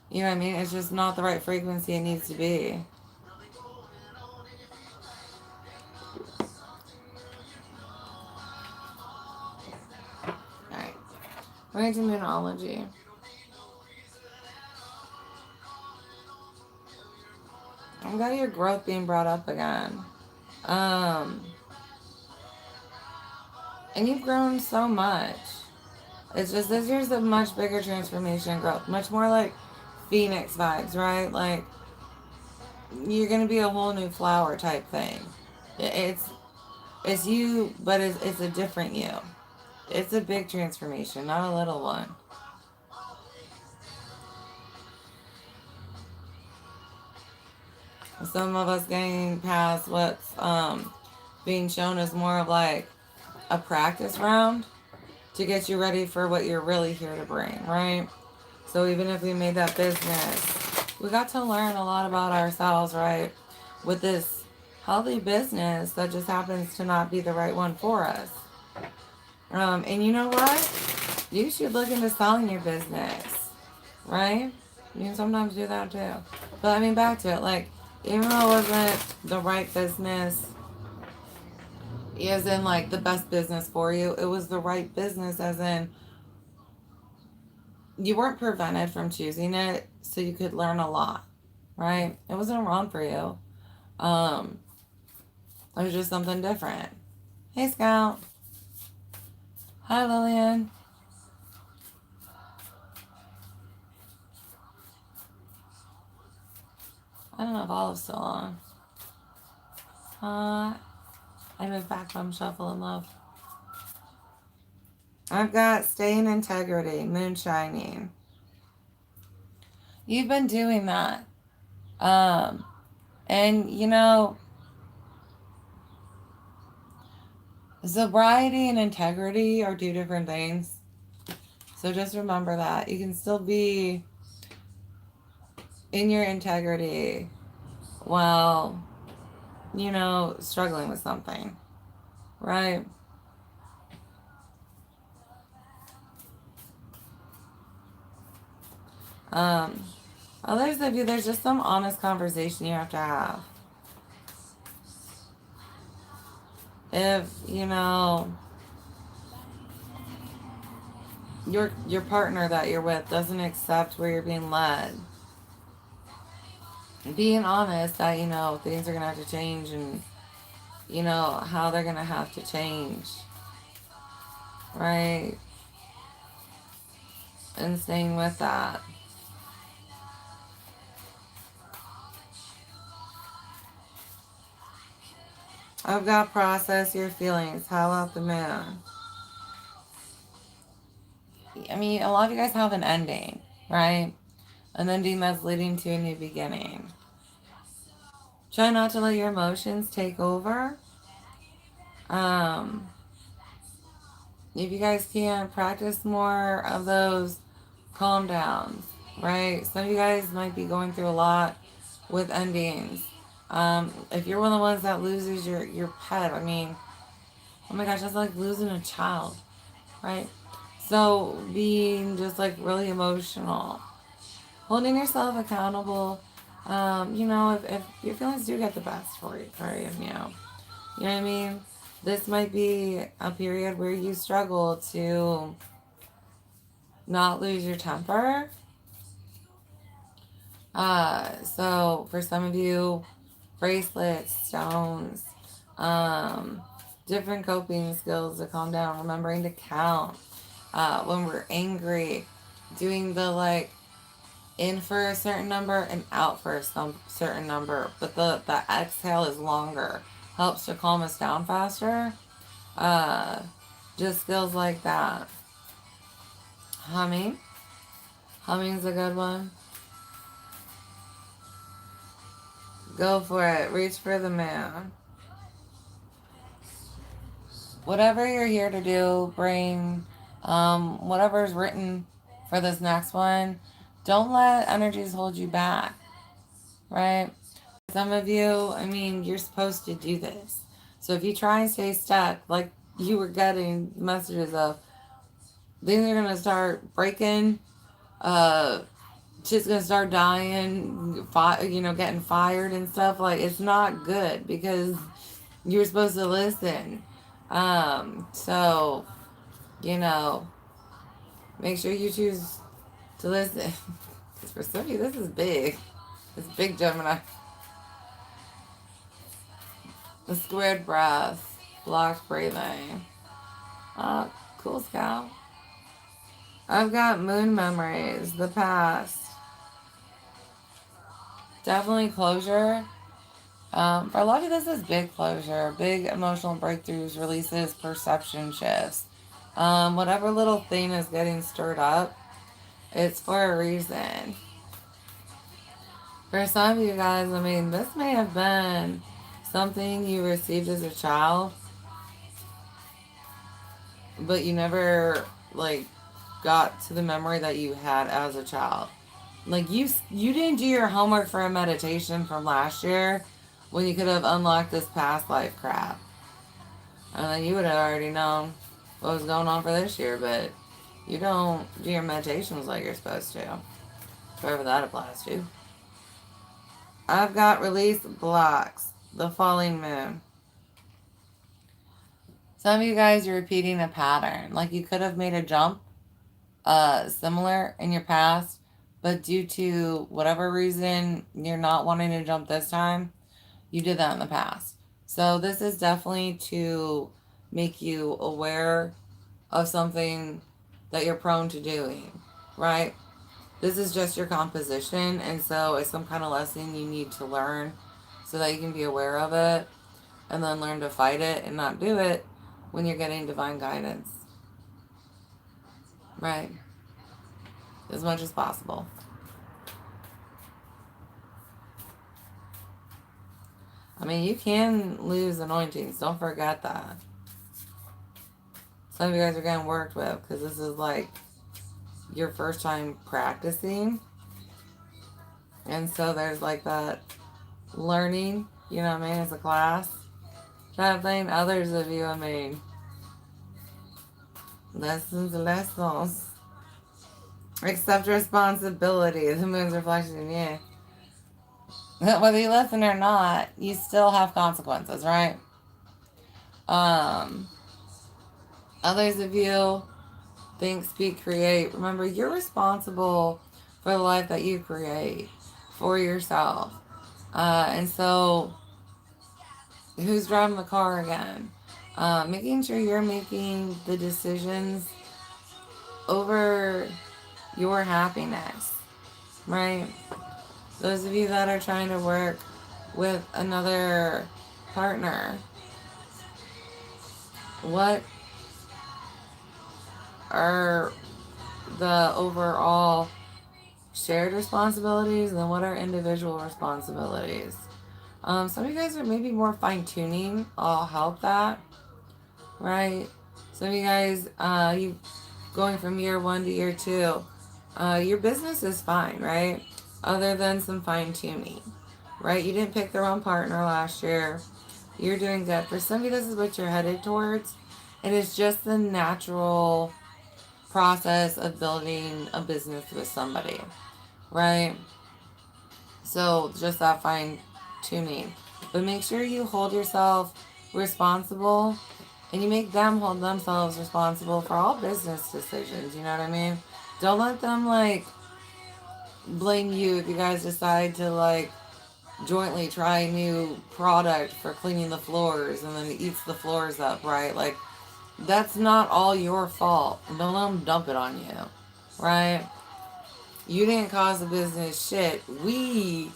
you know what I mean? It's just not the right frequency it needs to be. Alright. We're into Moonology. I've got your growth being brought up again. And you've grown so much. It's just this year's a much bigger transformation and growth. Much more like Phoenix vibes, right? Like you're gonna be a whole new flower type thing. It's you, but it's a different you. It's a big transformation, not a little one. Some of us getting past what's being shown as more of like a practice round to get you ready for what you're really here to bring, right? So even if we made that business, we got to learn a lot about ourselves, right? With this healthy business that just happens to not be the right one for us. And you know what? You should look into selling your business, right? You can sometimes do that too. But I mean, back to it, like, even though it wasn't the right business, as in like the best business for you, it was the right business as in you weren't prevented from choosing it, so you could learn a lot, right? It wasn't wrong for you. It was just something different. Hey, Scout. Hi, Lillian. I don't know if Olive's still on. I moved back from Shuffle and Love. I've got Stay in Integrity, Moonshining. You've been doing that. And you know, sobriety and integrity are two different things. So just remember that. You can still be in your integrity while, you know, struggling with something, right? Others of you, there's just some honest conversation you have to have. If, you know, your partner that you're with doesn't accept where you're being led, being honest that, you know, things are going to have to change and, you know, how they're going to have to change, right? And staying with that. I've got process your feelings. How about the moon? I mean, a lot of you guys have an ending, right? An ending that's leading to a new beginning. Try not to let your emotions take over. If you guys can, practice more of those calm downs, right? Some of you guys might be going through a lot with endings. If you're one of the ones that loses your pet, I mean, oh my gosh, that's like losing a child, right? So being just like really emotional, holding yourself accountable. If your feelings do get the best for you, you know what I mean? This might be a period where you struggle to not lose your temper. So for some of you, bracelets, stones, um, different coping skills to calm down, remembering to count, when we're angry, doing the like in for a certain number and out for some certain number, but the exhale is longer, helps to calm us down faster. Uh, just skills like that. Humming. Humming's a good one. Go for it. Reach for the moon. Whatever you're here to do, bring whatever's written for this next one. Don't let energies hold you back, right? Some of you, I mean, you're supposed to do this. So if you try and stay stuck, like you were getting messages of, things are going to start breaking, shit's gonna start dying, getting fired and stuff. Like, it's not good because you're supposed to listen. So, you know, make sure you choose to listen. Because for some of you, this is big. It's big, Gemini. The squared breath, blocked breathing. Cool, Scout. I've got moon memories, the past. Definitely closure. For a lot of this is big closure, big emotional breakthroughs, releases, perception shifts. Whatever little thing is getting stirred up, it's for a reason. For some of you guys, I mean, this may have been something you received as a child, but you never, like, got to the memory that you had as a child. Like, you didn't do your homework for a meditation from last year when you could have unlocked this past life crap. And then you would have already known what was going on for this year, but you don't do your meditations like you're supposed to. Whoever that applies to. I've got release blocks. The falling moon. Some of you guys are repeating a pattern. Like, you could have made a jump similar in your past, but due to whatever reason you're not wanting to jump this time, you did that in the past. So this is definitely to make you aware of something that you're prone to doing, right? This is just your composition, and so it's some kind of lesson you need to learn so that you can be aware of it and then learn to fight it and not do it when you're getting divine guidance, right? As much as possible. I mean, you can lose anointings. Don't forget that. Some of you guys are getting worked with because this is like your first time practicing. And so there's like that learning, you know what I mean, as a class kind of thing. Others of you, I mean, lessons. Accept responsibility. The moon's reflection, yeah. Whether you listen or not, you still have consequences, right? Others of you, think, speak, create. Remember, you're responsible for the life that you create for yourself. And so, who's driving the car again? Making sure you're making the decisions over your happiness, right? Those of you that are trying to work with another partner, what are the overall shared responsibilities and what are individual responsibilities? Some of you guys are maybe more fine-tuning. I'll help that. right? Some of you guys, you going from year 1 to year 2, your business is fine, right? Other than some fine tuning, right? You didn't pick the wrong partner last year. You're doing good. For some of you, this is what you're headed towards. And it's just the natural process of building a business with somebody, right? So just that fine tuning. But make sure you hold yourself responsible and you make them hold themselves responsible for all business decisions. You know what I mean? Don't let them like blame you if you guys decide to like jointly try a new product for cleaning the floors and then it eats the floors up, right? Like, that's not all your fault. Don't let them dump it on you, right? You didn't cause the business shit. We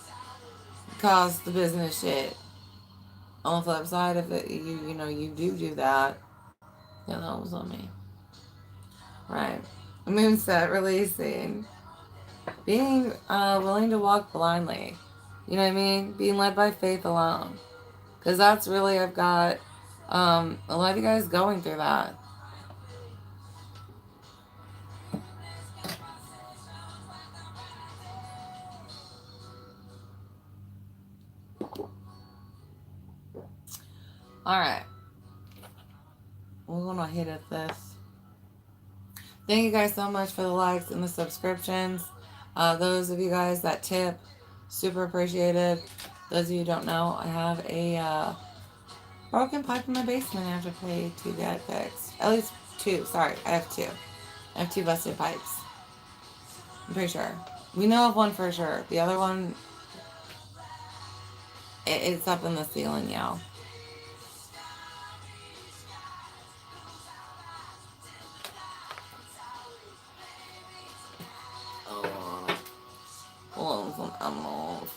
caused the business shit. On the flip side, if it, you do that, yeah, that was on me, right? Moonset releasing, being willing to walk blindly. You know what I mean? Being led by faith alone. Because that's really, I've got a lot of you guys going through that. All right. We're going to hit at this. Thank you guys so much for the likes and the subscriptions. Those of you guys that tip, super appreciated. Those of you who don't know, I have a broken pipe in my basement I have to pay to get fixed. At least 2. Sorry, I have 2. I have 2 busted pipes. I'm pretty sure. We know of one for sure. The other one, it's up in the ceiling, y'all. Hold on, some animals.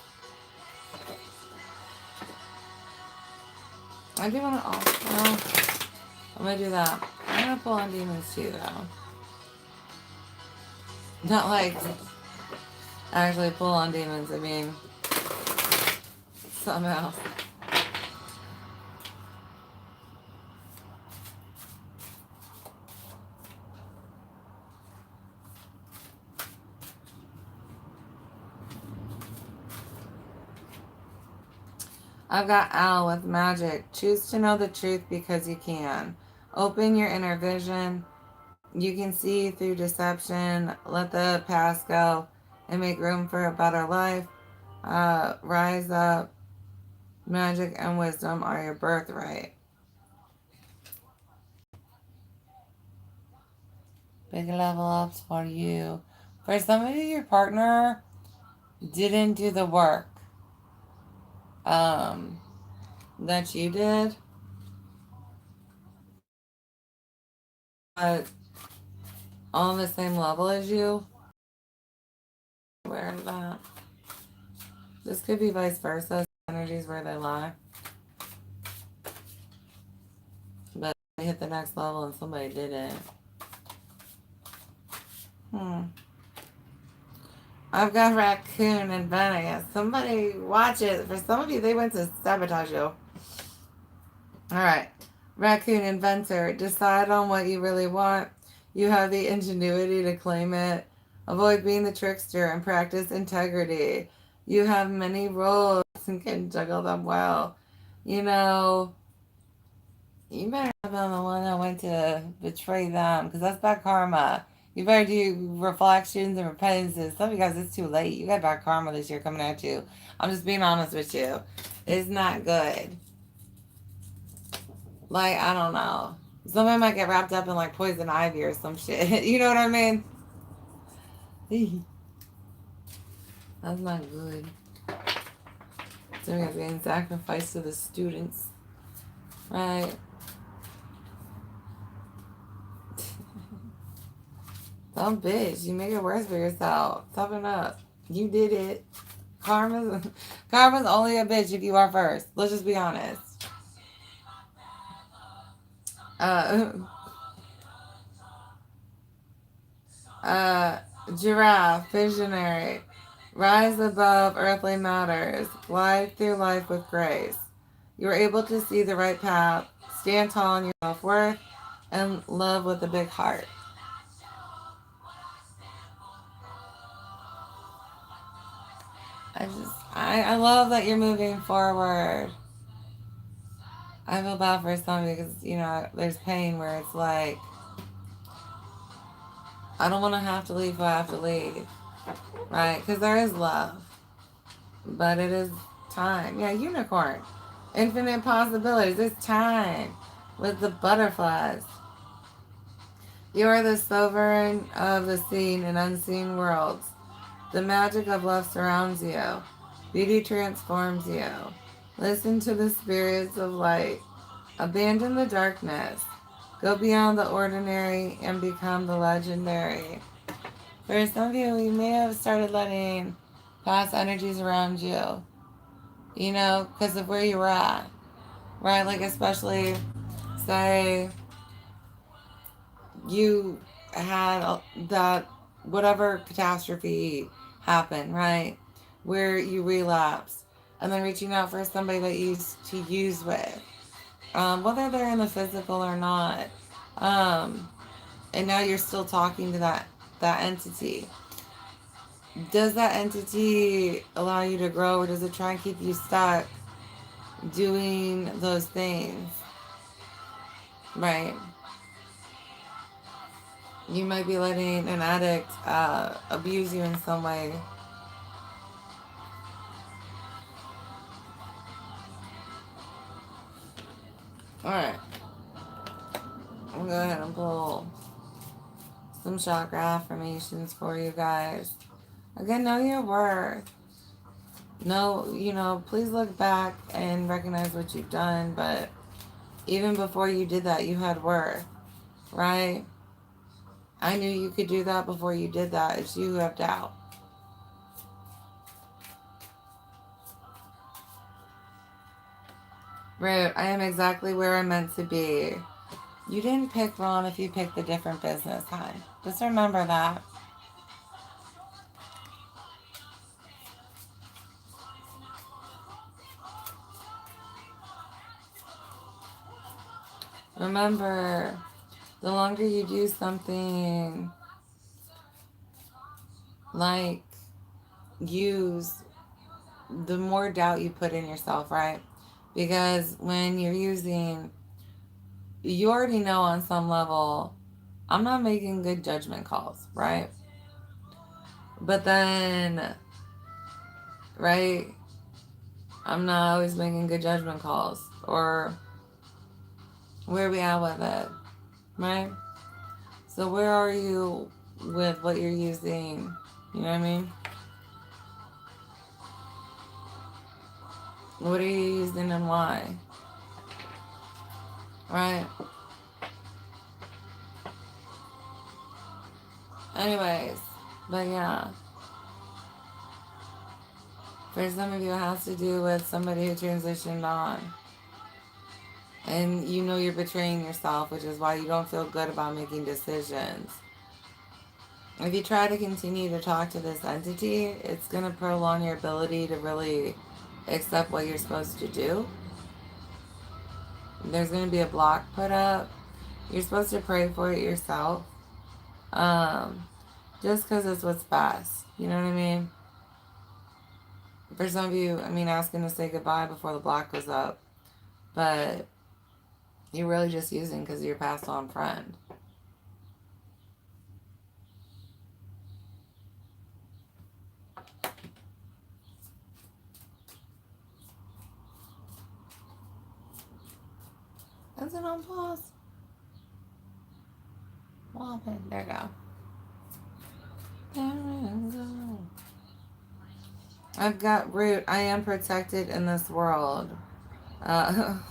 I do want to also, I'm going to do that. I'm going to pull on demons too, though. Not like actually pull on demons, I mean, something else. I've got Al with magic. Choose to know the truth because you can. Open your inner vision. You can see through deception. Let the past go and make room for a better life. Rise up. Magic and wisdom are your birthright. Big level ups for you. For some of you, your partner didn't do the work that you did. But on the same level as you. Aware of that. This could be vice versa. Energies where they lie. But they hit the next level and somebody didn't. I've got Raccoon and Benny. Somebody watch it. For some of you, they went to sabotage you. Alright. Raccoon Inventor. Decide on what you really want. You have the ingenuity to claim it. Avoid being the trickster and practice integrity. You have many roles and can juggle them well. You know, you better have been the one that went to betray them because that's bad karma. You better do reflections and repentances. Some of you guys, it's too late. You got bad karma this year coming at you. I'm just being honest with you. It's not good. Like, I don't know. Somebody might get wrapped up in like poison ivy or some shit. You know what I mean? That's not good. So we got being sacrificed to the students. Right? Some bitch. You make it worse for yourself. Toughen up. You did it. Karma's only a bitch if you are first. Let's just be honest. Giraffe, visionary. Rise above earthly matters. Glide through life with grace. You are able to see the right path. Stand tall in yourself self-worth, and love with a big heart. I love that you're moving forward. I feel bad for some because, there's pain where it's like, I don't want to have to leave who I have to leave, right? Because there is love, but it is time. Yeah, unicorn. Infinite possibilities. It's time with the butterflies. You are the sovereign of the seen and unseen worlds. The magic of love surrounds you. Beauty transforms you. Listen to the spirits of light. Abandon the darkness. Go beyond the ordinary and become the legendary. For some of you, you may have started letting past energies around you, because of where you were at, right? Like, especially, say, you had that whatever catastrophe happened, right? Where you relapse, and then reaching out for somebody that you used to use with, whether they're in the physical or not, and now you're still talking to that entity. Does that entity allow you to grow, or does it try and keep you stuck doing those things? Right? You might be letting an addict abuse you in some way. Alright. I'm going to go ahead and pull some chakra affirmations for you guys. Again, know your worth. Please look back and recognize what you've done, but even before you did that, you had worth, right? I knew you could do that before you did that. It's you who have doubt. Rude, I am exactly where I'm meant to be. You didn't pick wrong if you picked a different business, hon. Just remember that. Remember, the longer you do something like use, the more doubt you put in yourself, right? Because when you're using, you already know on some level, I'm not making good judgment calls, right? But then, right, I'm not always making good judgment calls, or where we at with it, right? So where are you with what you're using? You know what I mean? What are you using and why? Right? Anyways, but yeah. For some of you, it has to do with somebody who transitioned on. And you're betraying yourself, which is why you don't feel good about making decisions. If you try to continue to talk to this entity, it's going to prolong your ability to really accept what you're supposed to do. There's going to be a block put up. You're supposed to pray for it yourself. Just because it's what's best. You know what I mean? For some of you, asking to say goodbye before the block goes up. But you're really just using because you're passed on friend. Is it on pause? Well, there you go. I've got root. I am protected in this world.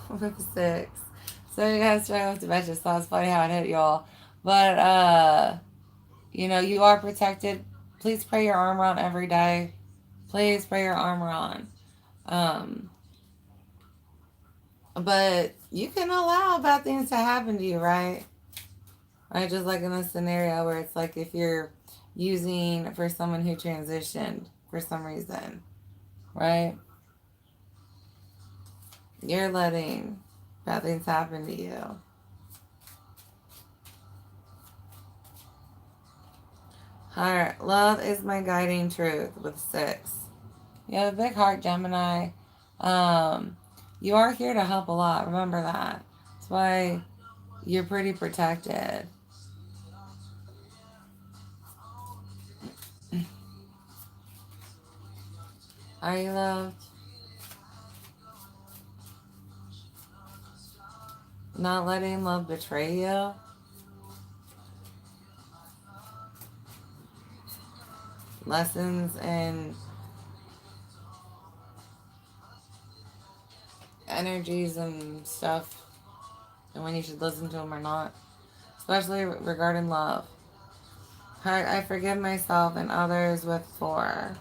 With 6. So you guys try with dementia, so it's funny how it hit y'all. But, you are protected. Please pray your armor on every day. Please pray your armor on. But you can allow bad things to happen to you, right? Right, just like in this scenario where it's like if you're using for someone who transitioned for some reason, right? You're letting bad things happen to you. Heart. Love is my guiding truth with 6. You have a big heart, Gemini. You are here to help a lot. Remember that. That's why you're pretty protected. Are you loved? Not letting love betray you. Lessons and energies and stuff, and when you should listen to them or not, especially regarding love. Heart, I forgive myself and others with 4.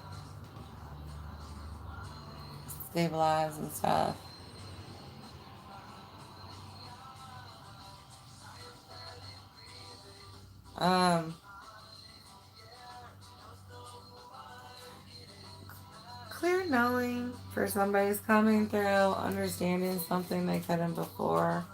Stabilize and stuff. Um, Clear knowing for somebody's coming through, understanding something they couldn't before.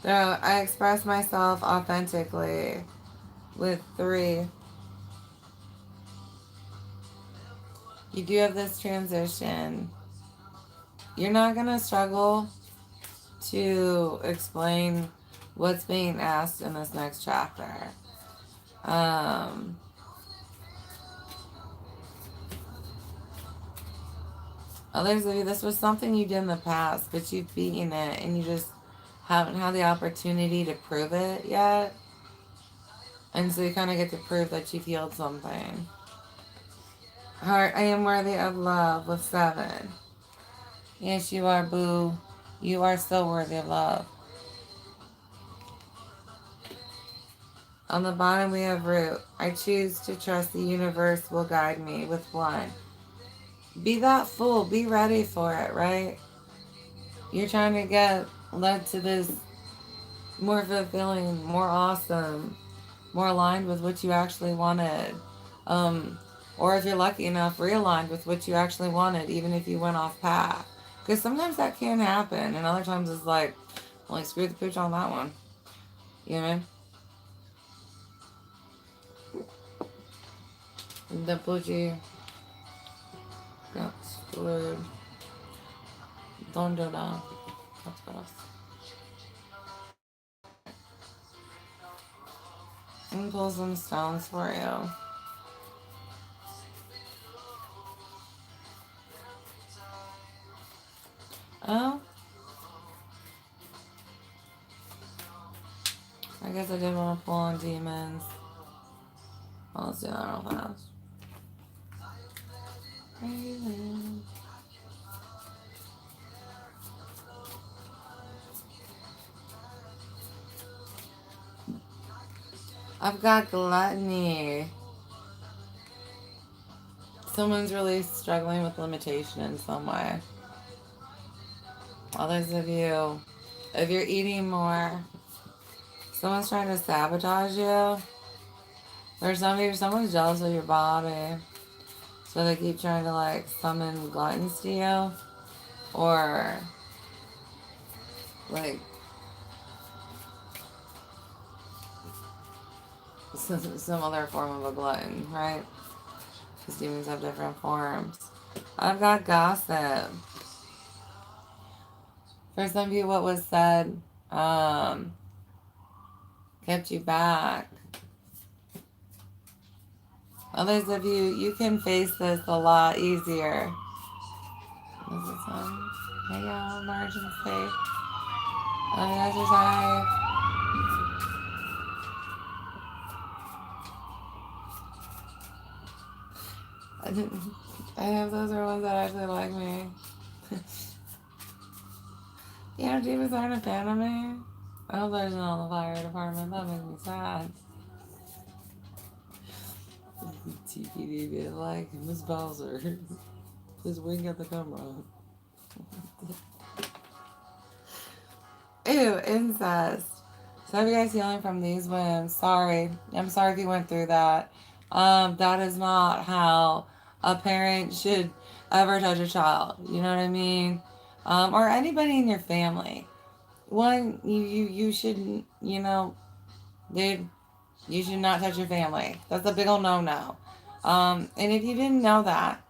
So I express myself authentically with 3. You do have this transition. You're not going to struggle to explain what's being asked in this next chapter. Others of you, this was something you did in the past, but you've beaten it and you just haven't had the opportunity to prove it yet. And so you kind of get to prove that you've healed something. Heart, I am worthy of love with 7. Yes, you are, boo. You are so worthy of love. On the bottom we have root. I choose to trust the universe will guide me with 1. Be that fool. Be ready for it, right? You're trying to get led to this more fulfilling, more awesome, more aligned with what you actually wanted. Or if you're lucky enough, realigned with what you actually wanted, even if you went off path. Because sometimes that can happen, and other times it's like, well, screw the pooch on that one. You know what I mean? The poochie got screwed. Don't do that. That's gross. I'm gonna pull some stones for you. Oh. I guess I did want to pull on demons. Well, let's do that real fast. I've got gluttony. Someone's really struggling with limitation in some way. Others of you, if you're eating more, someone's trying to sabotage you. Or some of you, someone's jealous of your body. So they keep trying to like summon gluttons to you. Or like some other form of a glutton, right? Because demons have different forms. I've got gossip. For some of you, what was said kept you back. Others of you, you can face this a lot easier. This is hey y'all, emergency. Exercise. I have those are ones that actually like me. Yeah, demons aren't a fan of me. I hope there's not on the fire department. That makes me sad. TPD be like, Miss Bowser, please wink at the camera. Ew, incest. So, you guys healing from these wounds? Sorry. I'm sorry if you went through that. That is not how a parent should ever touch a child. You know what I mean? Or anybody in your family. one, you shouldn't, dude, you should not touch your family. That's a big old no-no. And if you didn't know that,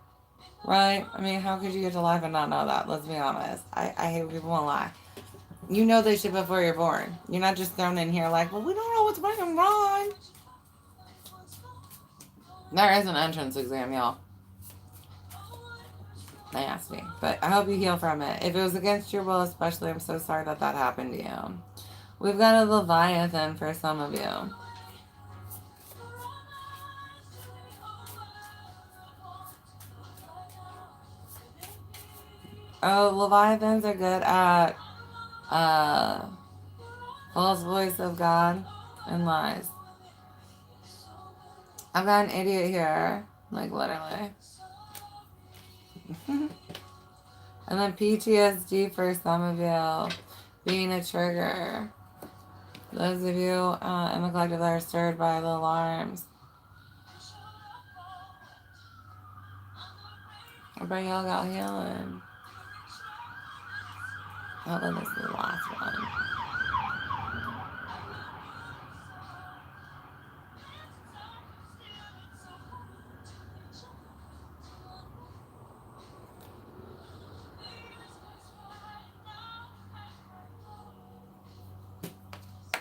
right? I mean, how could you get to life and not know that? Let's be honest. I hate when people won't lie. You know this shit before you're born. You're not just thrown in here like, well, we don't know what's right and wrong. There is an entrance exam, y'all. They asked me. But I hope you heal from it. If it was against your will, especially, I'm so sorry that that happened to you. We've got a Leviathan for some of you. Oh, Leviathans are good at false voice of God and lies. I've got an idiot here. Like, literally. And then PTSD for some of you. Being a trigger. Those of you in the collective that are stirred by the alarms. Everybody y'all got healing. Oh, then this is the last one.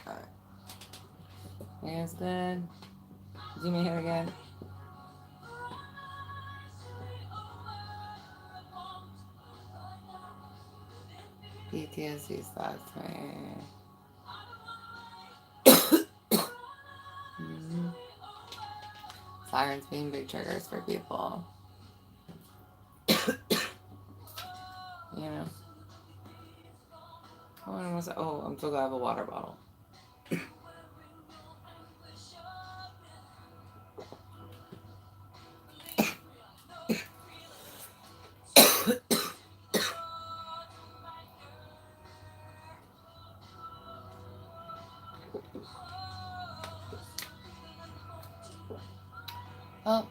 Alright. Hands good. Do me here again. PTSD starts me. Sirens being big triggers for people. You know? Oh, I'm still gonna have a water bottle. Oh.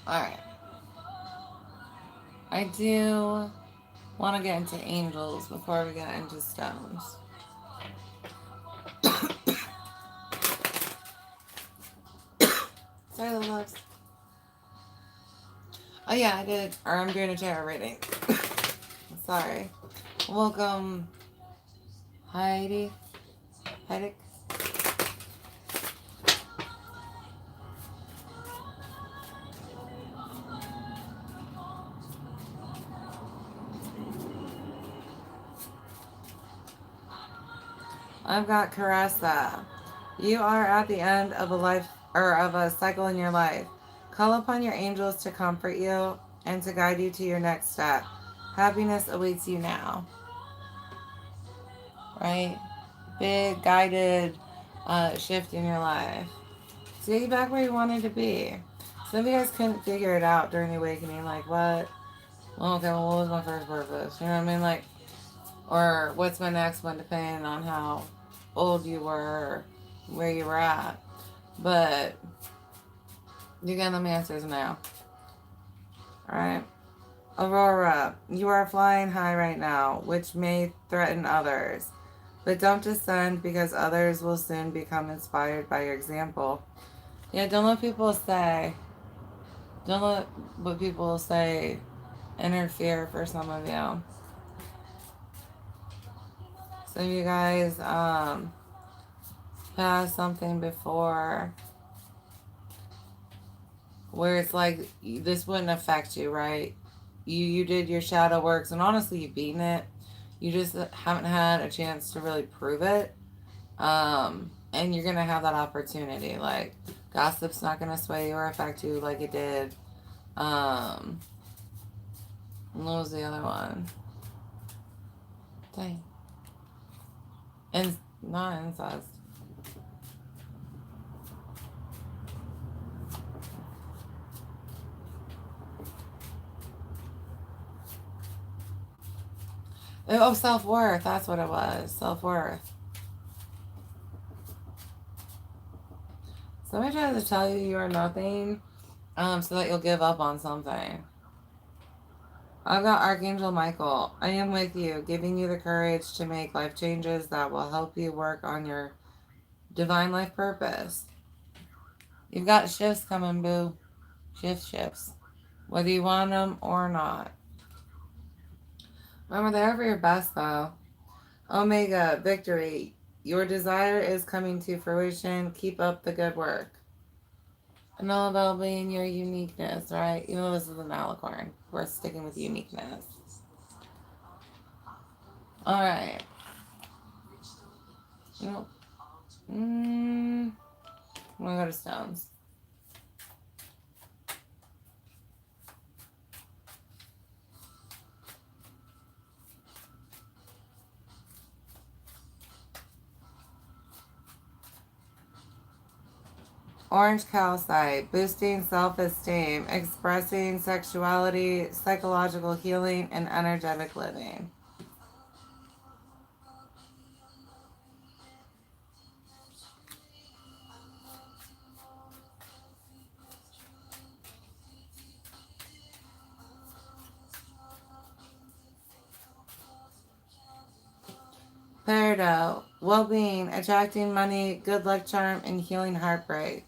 Alright. I do want to get into angels before we get into stones. Sorry, the loves. Oh yeah, I did. Or I'm doing a tarot reading. Sorry. Welcome, Heidi. Heidi. I've got Caressa. You are at the end of a life or of a cycle in your life. Call upon your angels to comfort you and to guide you to your next step. Happiness awaits you now. Right? Big guided shift in your life. To get you back where you wanted to be. Some of you guys couldn't figure it out during the awakening. Like, what? Well, okay, well, what was my first purpose? You know what I mean? Like, or what's my next one, depending on how old you were, where you were at. But you get them answers now. Alright? Aurora, you are flying high right now, which may threaten others. But don't descend because others will soon become inspired by your example. Yeah, don't let what people say interfere for some of you. Some of you guys passed something before where it's like this wouldn't affect you, right? You did your shadow works and honestly you've beaten it. You just haven't had a chance to really prove it. And you're gonna have that opportunity. Like gossip's not gonna sway you or affect you like it did. What was the other one? Dang. And not incest. Oh, self-worth. That's what it was. Self-worth. Somebody tries to tell you you are nothing, so that you'll give up on something. I've got Archangel Michael. I am with you, giving you the courage to make life changes that will help you work on your divine life purpose. You've got shifts coming, boo. Shifts. Whether you want them or not. Remember, they're for your best, though. Omega, victory. Your desire is coming to fruition. Keep up the good work. And all about being your uniqueness, right? Even though this is an alicorn, we're sticking with uniqueness. All right. Nope. I'm gonna go to stones. Orange calcite, boosting self-esteem, expressing sexuality, psychological healing, and energetic living. Peridot, well-being, attracting money, good luck charm, and healing heartbreak.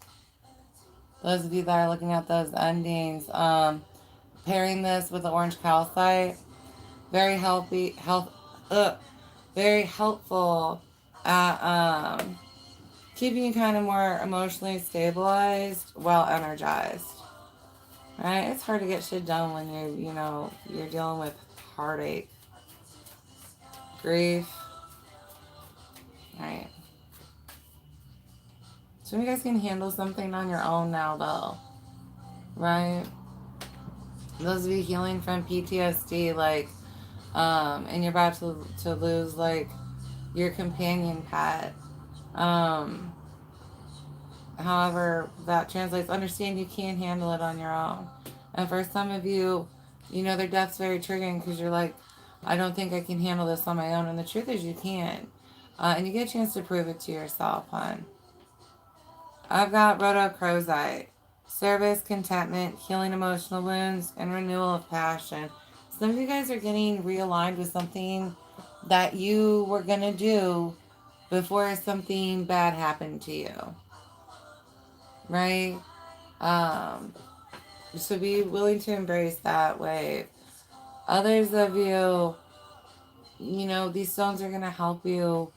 Those of you that are looking at those endings, pairing this with the orange calcite, very very helpful at keeping you kind of more emotionally stabilized while energized. Right? It's hard to get shit done when you're dealing with heartache, grief. Right? So you guys can handle something on your own now, though. Right? Those of you healing from PTSD, like, and you're about to lose, like, your companion pet. However that translates, understand you can't handle it on your own. And for some of you, their death's very triggering because you're like, I don't think I can handle this on my own. And the truth is you can. And you get a chance to prove it to yourself, hon. I've got rhodochrosite. Service, contentment, healing emotional wounds, and renewal of passion. Some of you guys are getting realigned with something that you were going to do before something bad happened to you. Right? So be willing to embrace that wave. Others of you, these stones are going to help you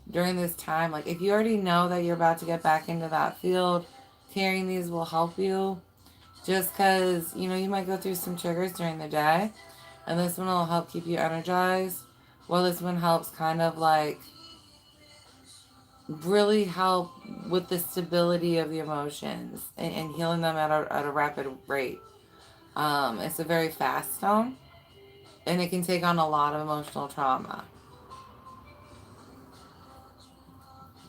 during this time. Like, if you already know that you're about to get back into that field, carrying these will help you. Just because, you might go through some triggers during the day. And this one will help keep you energized. Well, this one helps kind of like really help with the stability of the emotions and healing them at a rapid rate. It's a very fast stone, and it can take on a lot of emotional trauma.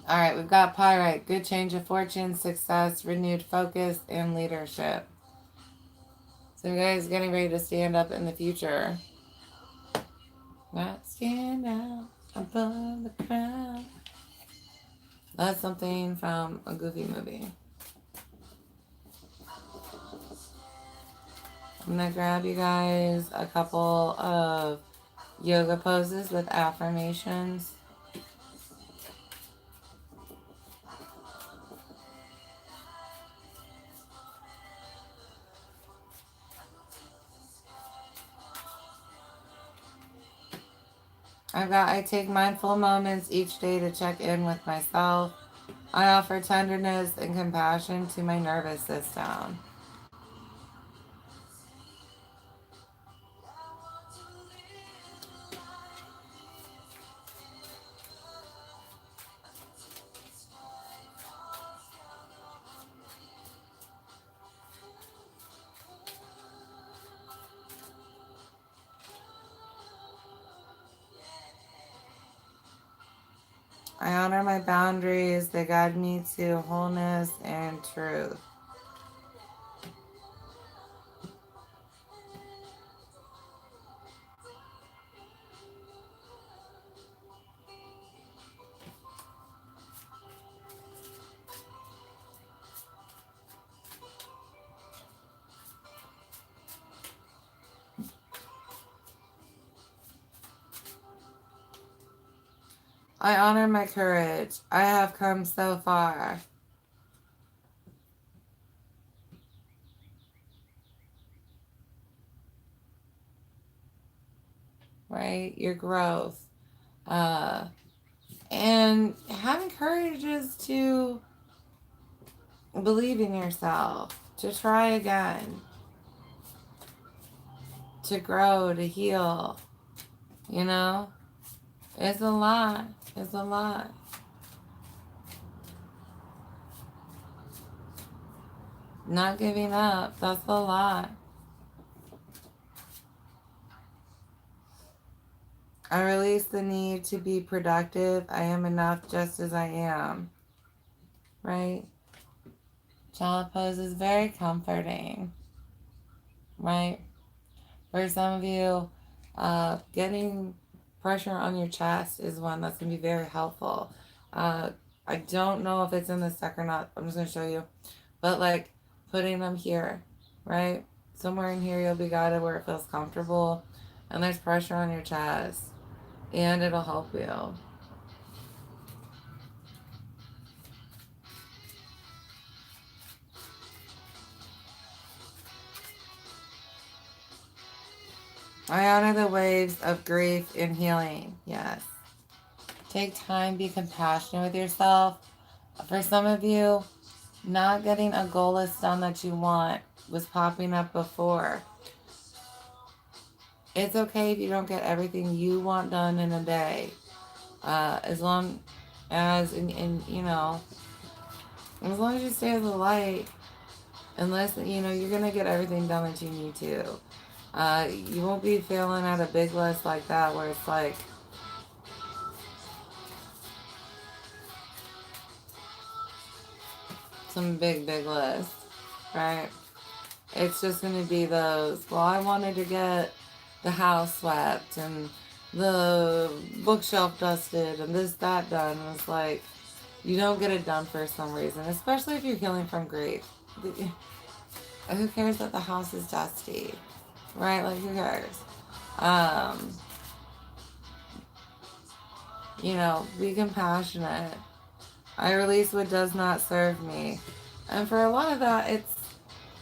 All right, we've got pyrite, good change of fortune, success, renewed focus, and leadership. So you guys getting ready to stand up in the future. Not stand out above the crowd. That's something from a Goofy movie. I'm going to grab you guys a couple of yoga poses with affirmations. I take mindful moments each day to check in with myself. I offer tenderness and compassion to my nervous system. I honor my boundaries. They guide me to wholeness and truth. I honor my courage. I have come so far. Right? Your growth. And having courage is to believe in yourself, to try again, to grow, to heal. You know? It's a lot. It's a lot. Not giving up. That's a lot. I release the need to be productive. I am enough just as I am. Right? Child pose is very comforting. Right? For some of you, getting pressure on your chest is one that's going to be very helpful. I don't know if it's in this deck or not. I'm just going to show you. But like putting them here, right? Somewhere in here you'll be guided where it feels comfortable. And there's pressure on your chest. And it'll help you. I honor the waves of grief and healing. Yes. Take time, be compassionate with yourself. For some of you, not getting a goal list done that you want was popping up before. It's okay if you don't get everything you want done in a day. As long as, you know, as long as you stay as a light, unless, you know, you're going to get everything done that you need to. You won't be failing at a big list like that where it's like, some big list, right? It's just going to be those, well, I wanted to get the house swept and the bookshelf dusted and this, that done. It's like, you don't get it done for some reason, especially if you're healing from grief. Who cares that the house is dusty, right? Like, who cares? You know, be compassionate. I release what does not serve me. And for a lot of that, it's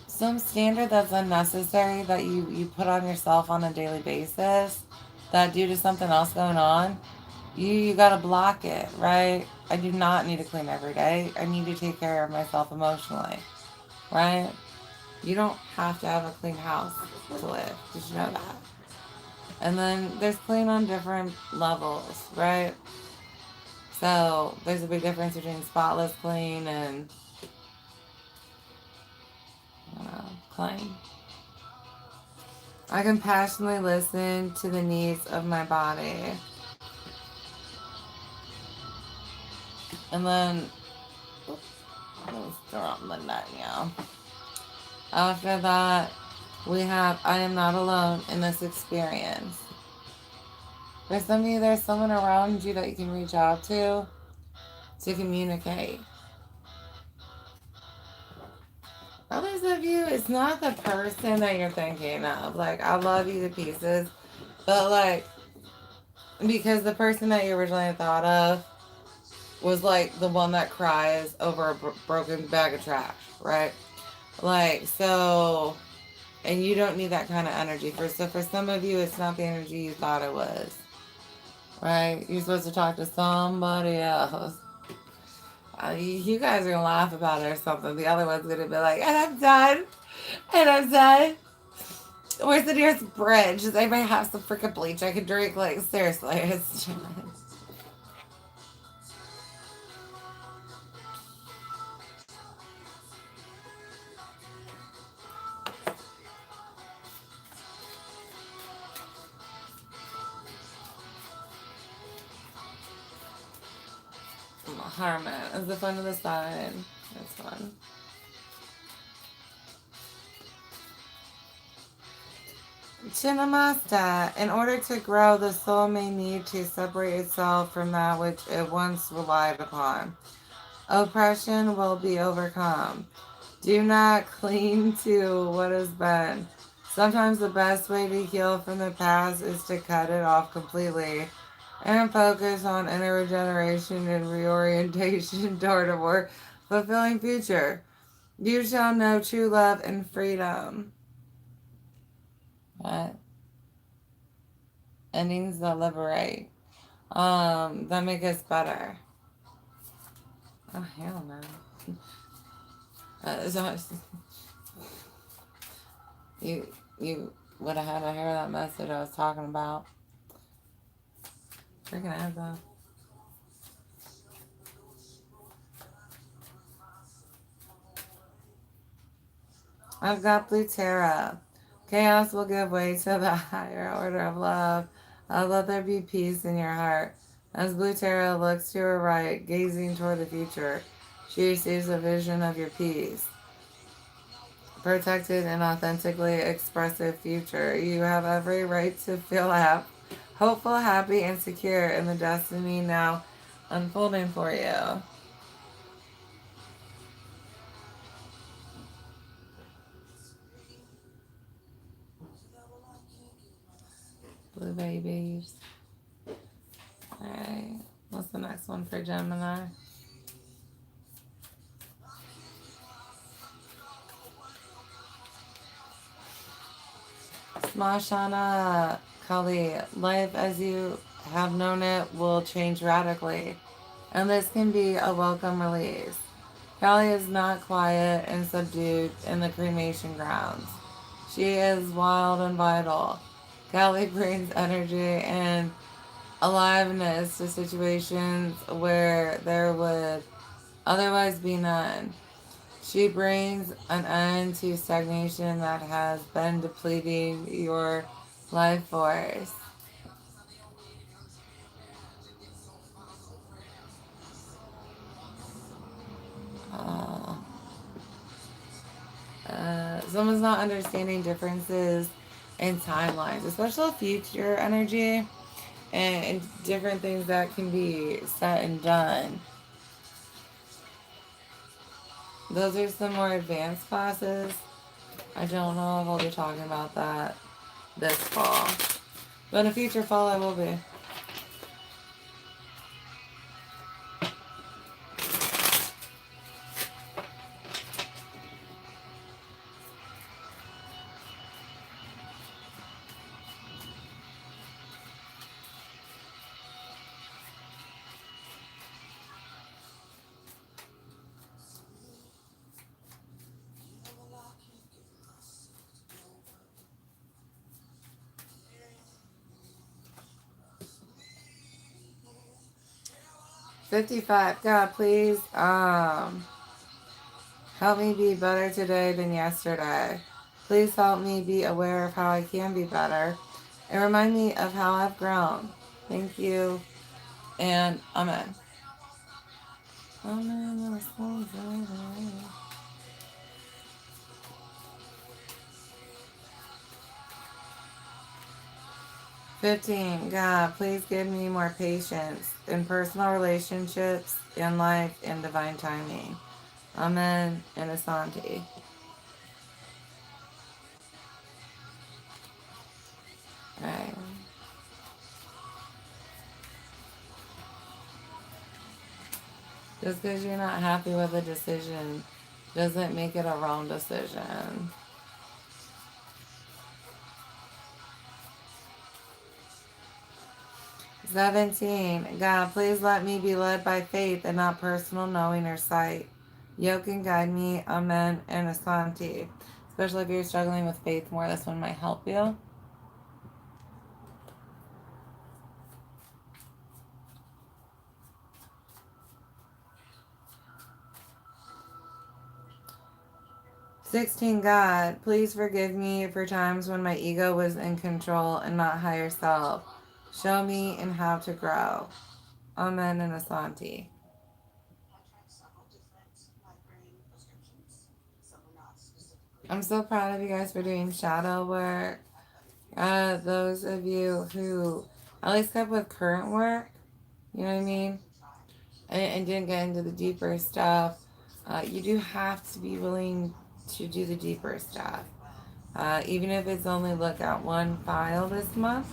some standard that's unnecessary that you put on yourself on a daily basis that due to something else going on, you got to block it, right? I do not need to clean every day. I need to take care of myself emotionally, right? You don't have to have a clean house to live. Did you know that? And then there's clean on different levels, right? So there's a big difference between spotless clean and clean. I compassionately listen to the needs of my body. And then, let me throw the nut now. After that, we have I am not alone in this experience. For some of you, there's someone around you that you can reach out to communicate. Others of you, it's not the person that you're thinking of. Like, I love you to pieces, but like, because the person that you originally thought of was like the one that cries over a broken bag of trash, right? Like, so, and you don't need that kind of energy. So for some of you, it's not the energy you thought it was, right? You're supposed to talk to somebody else. You guys are going to laugh about it or something. The other one's going to be like, and I'm done. And I'm done. Where's the nearest bridge? Does anybody have some freaking bleach I can drink? Like, seriously, it's just... Harmon is the fun to the side. It's fun. Chinnamasta. In order to grow, the soul may need to separate itself from that which it once relied upon. Oppression will be overcome. Do not cling to what has been. Sometimes the best way to heal from the past is to cut it off completely and focus on inner regeneration and reorientation toward a more fulfilling future. You shall know true love and freedom. What? Endings that liberate. That make us better. Oh, hell no. So you would have had to hear that message I was talking about. Freaking asshole. I've got Blue Terra. Chaos will give way to the higher order of love. Let there be peace in your heart. As Blue Terra looks to her right, gazing toward the future, she receives a vision of your peace. Protected and authentically expressive future. You have every right to feel hopeful, happy, and secure in the destiny now unfolding for you. Blue babies. Alright. What's the next one for Gemini? Smashana Kali. Life as you have known it will change radically, and this can be a welcome release. Kali is not quiet and subdued in the cremation grounds. She is wild and vital. Kali brings energy and aliveness to situations where there would otherwise be none. She brings an end to stagnation that has been depleting your life force. Uh, Someone's not understanding differences in timelines, especially future energy and different things that can be said and done. Those are some more advanced classes. I don't know if I'll be talking about that this fall. But in a future fall, I will be. 55. God, please, help me be better today than yesterday. Please help me be aware of how I can be better and remind me of how I've grown. Thank you, and amen. Amen. 15. God, please give me more patience in personal relationships, in life, and divine timing. Amen and Asante. Alright. Just because you're not happy with a decision doesn't make it a wrong decision. 17. God, please let me be led by faith and not personal knowing or sight. Yoke and guide me. Amen and Asante. Especially if you're struggling with faith more, this one might help you. 16. God, please forgive me for times when my ego was in control and not higher self. Show me and how to grow. Amen and Asante. I'm so proud of you guys for doing shadow work. Those of you who at least kept with current work, you know what I mean? And didn't get into the deeper stuff. You do have to be willing to do the deeper stuff. Even if it's only look at one file this month.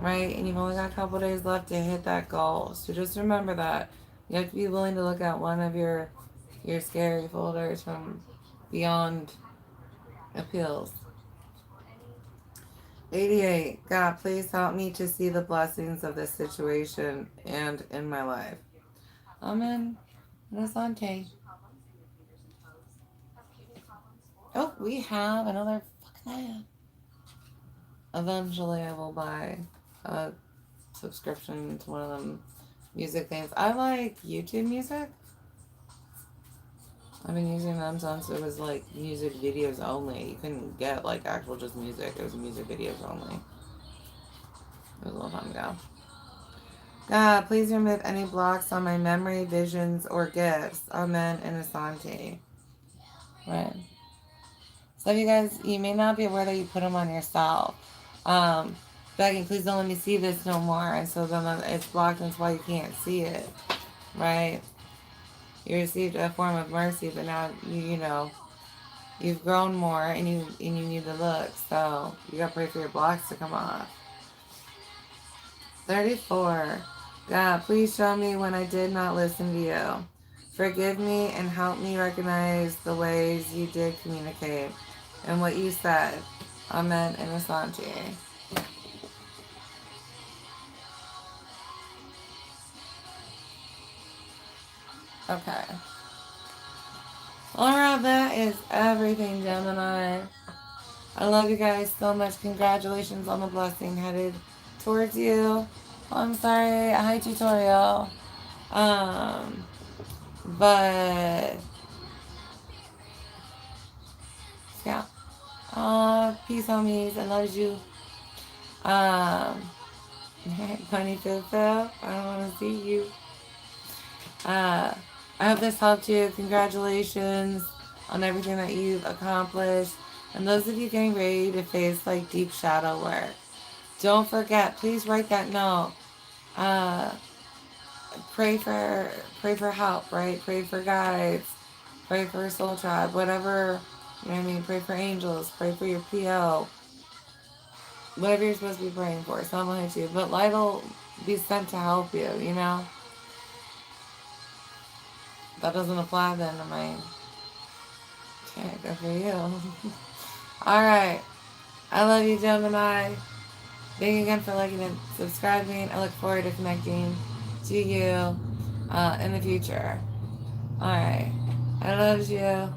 right? And you've only got a couple days left to hit that goal. So just remember that. You have to be willing to look at one of your scary folders from beyond appeals. 88. God, please help me to see the blessings of this situation and in my life. Amen. Asante. Oh, we have another fucking ad. Eventually, I will buy a subscription to one of them music things. I like YouTube music. I've been using them since it was like music videos only. You couldn't get like actual just music. It was music videos only. It was a long time ago. God, please remove any blocks on my memory, visions, or gifts. Amen and Asante. Right. So you guys, you may not be aware that you put them on yourself. Begging, please don't let me see this no more. And so then it's blocked, and that's why you can't see it. Right? You received a form of mercy, but now you know you've grown more, and you need to look. So you gotta pray for your blocks to come off. 34. God, please show me when I did not listen to you. Forgive me and help me recognize the ways you did communicate and what you said. Amen and Asante. Okay. Alright, that is everything, Gemini. I love you guys so much. Congratulations on the blessing headed towards you. Oh, I'm sorry. Hi, tutorial. But yeah. Peace, homies. I love you. Bunny Phil, I don't want to see you. I hope this helped you. Congratulations on everything that you've accomplished. And those of you getting ready to face like deep shadow work, don't forget, please write that note. Pray for help, right? Pray for guides, pray for soul tribe, whatever, you know what I mean? Pray for angels, pray for your PO, whatever you're supposed to be praying for. Someone hits you, but light will be sent to help you, you know? That doesn't apply then to mine. Okay, good for you. Alright. I love you, Gemini. Thank you again for liking and subscribing. I look forward to connecting to you in the future. Alright. I love you.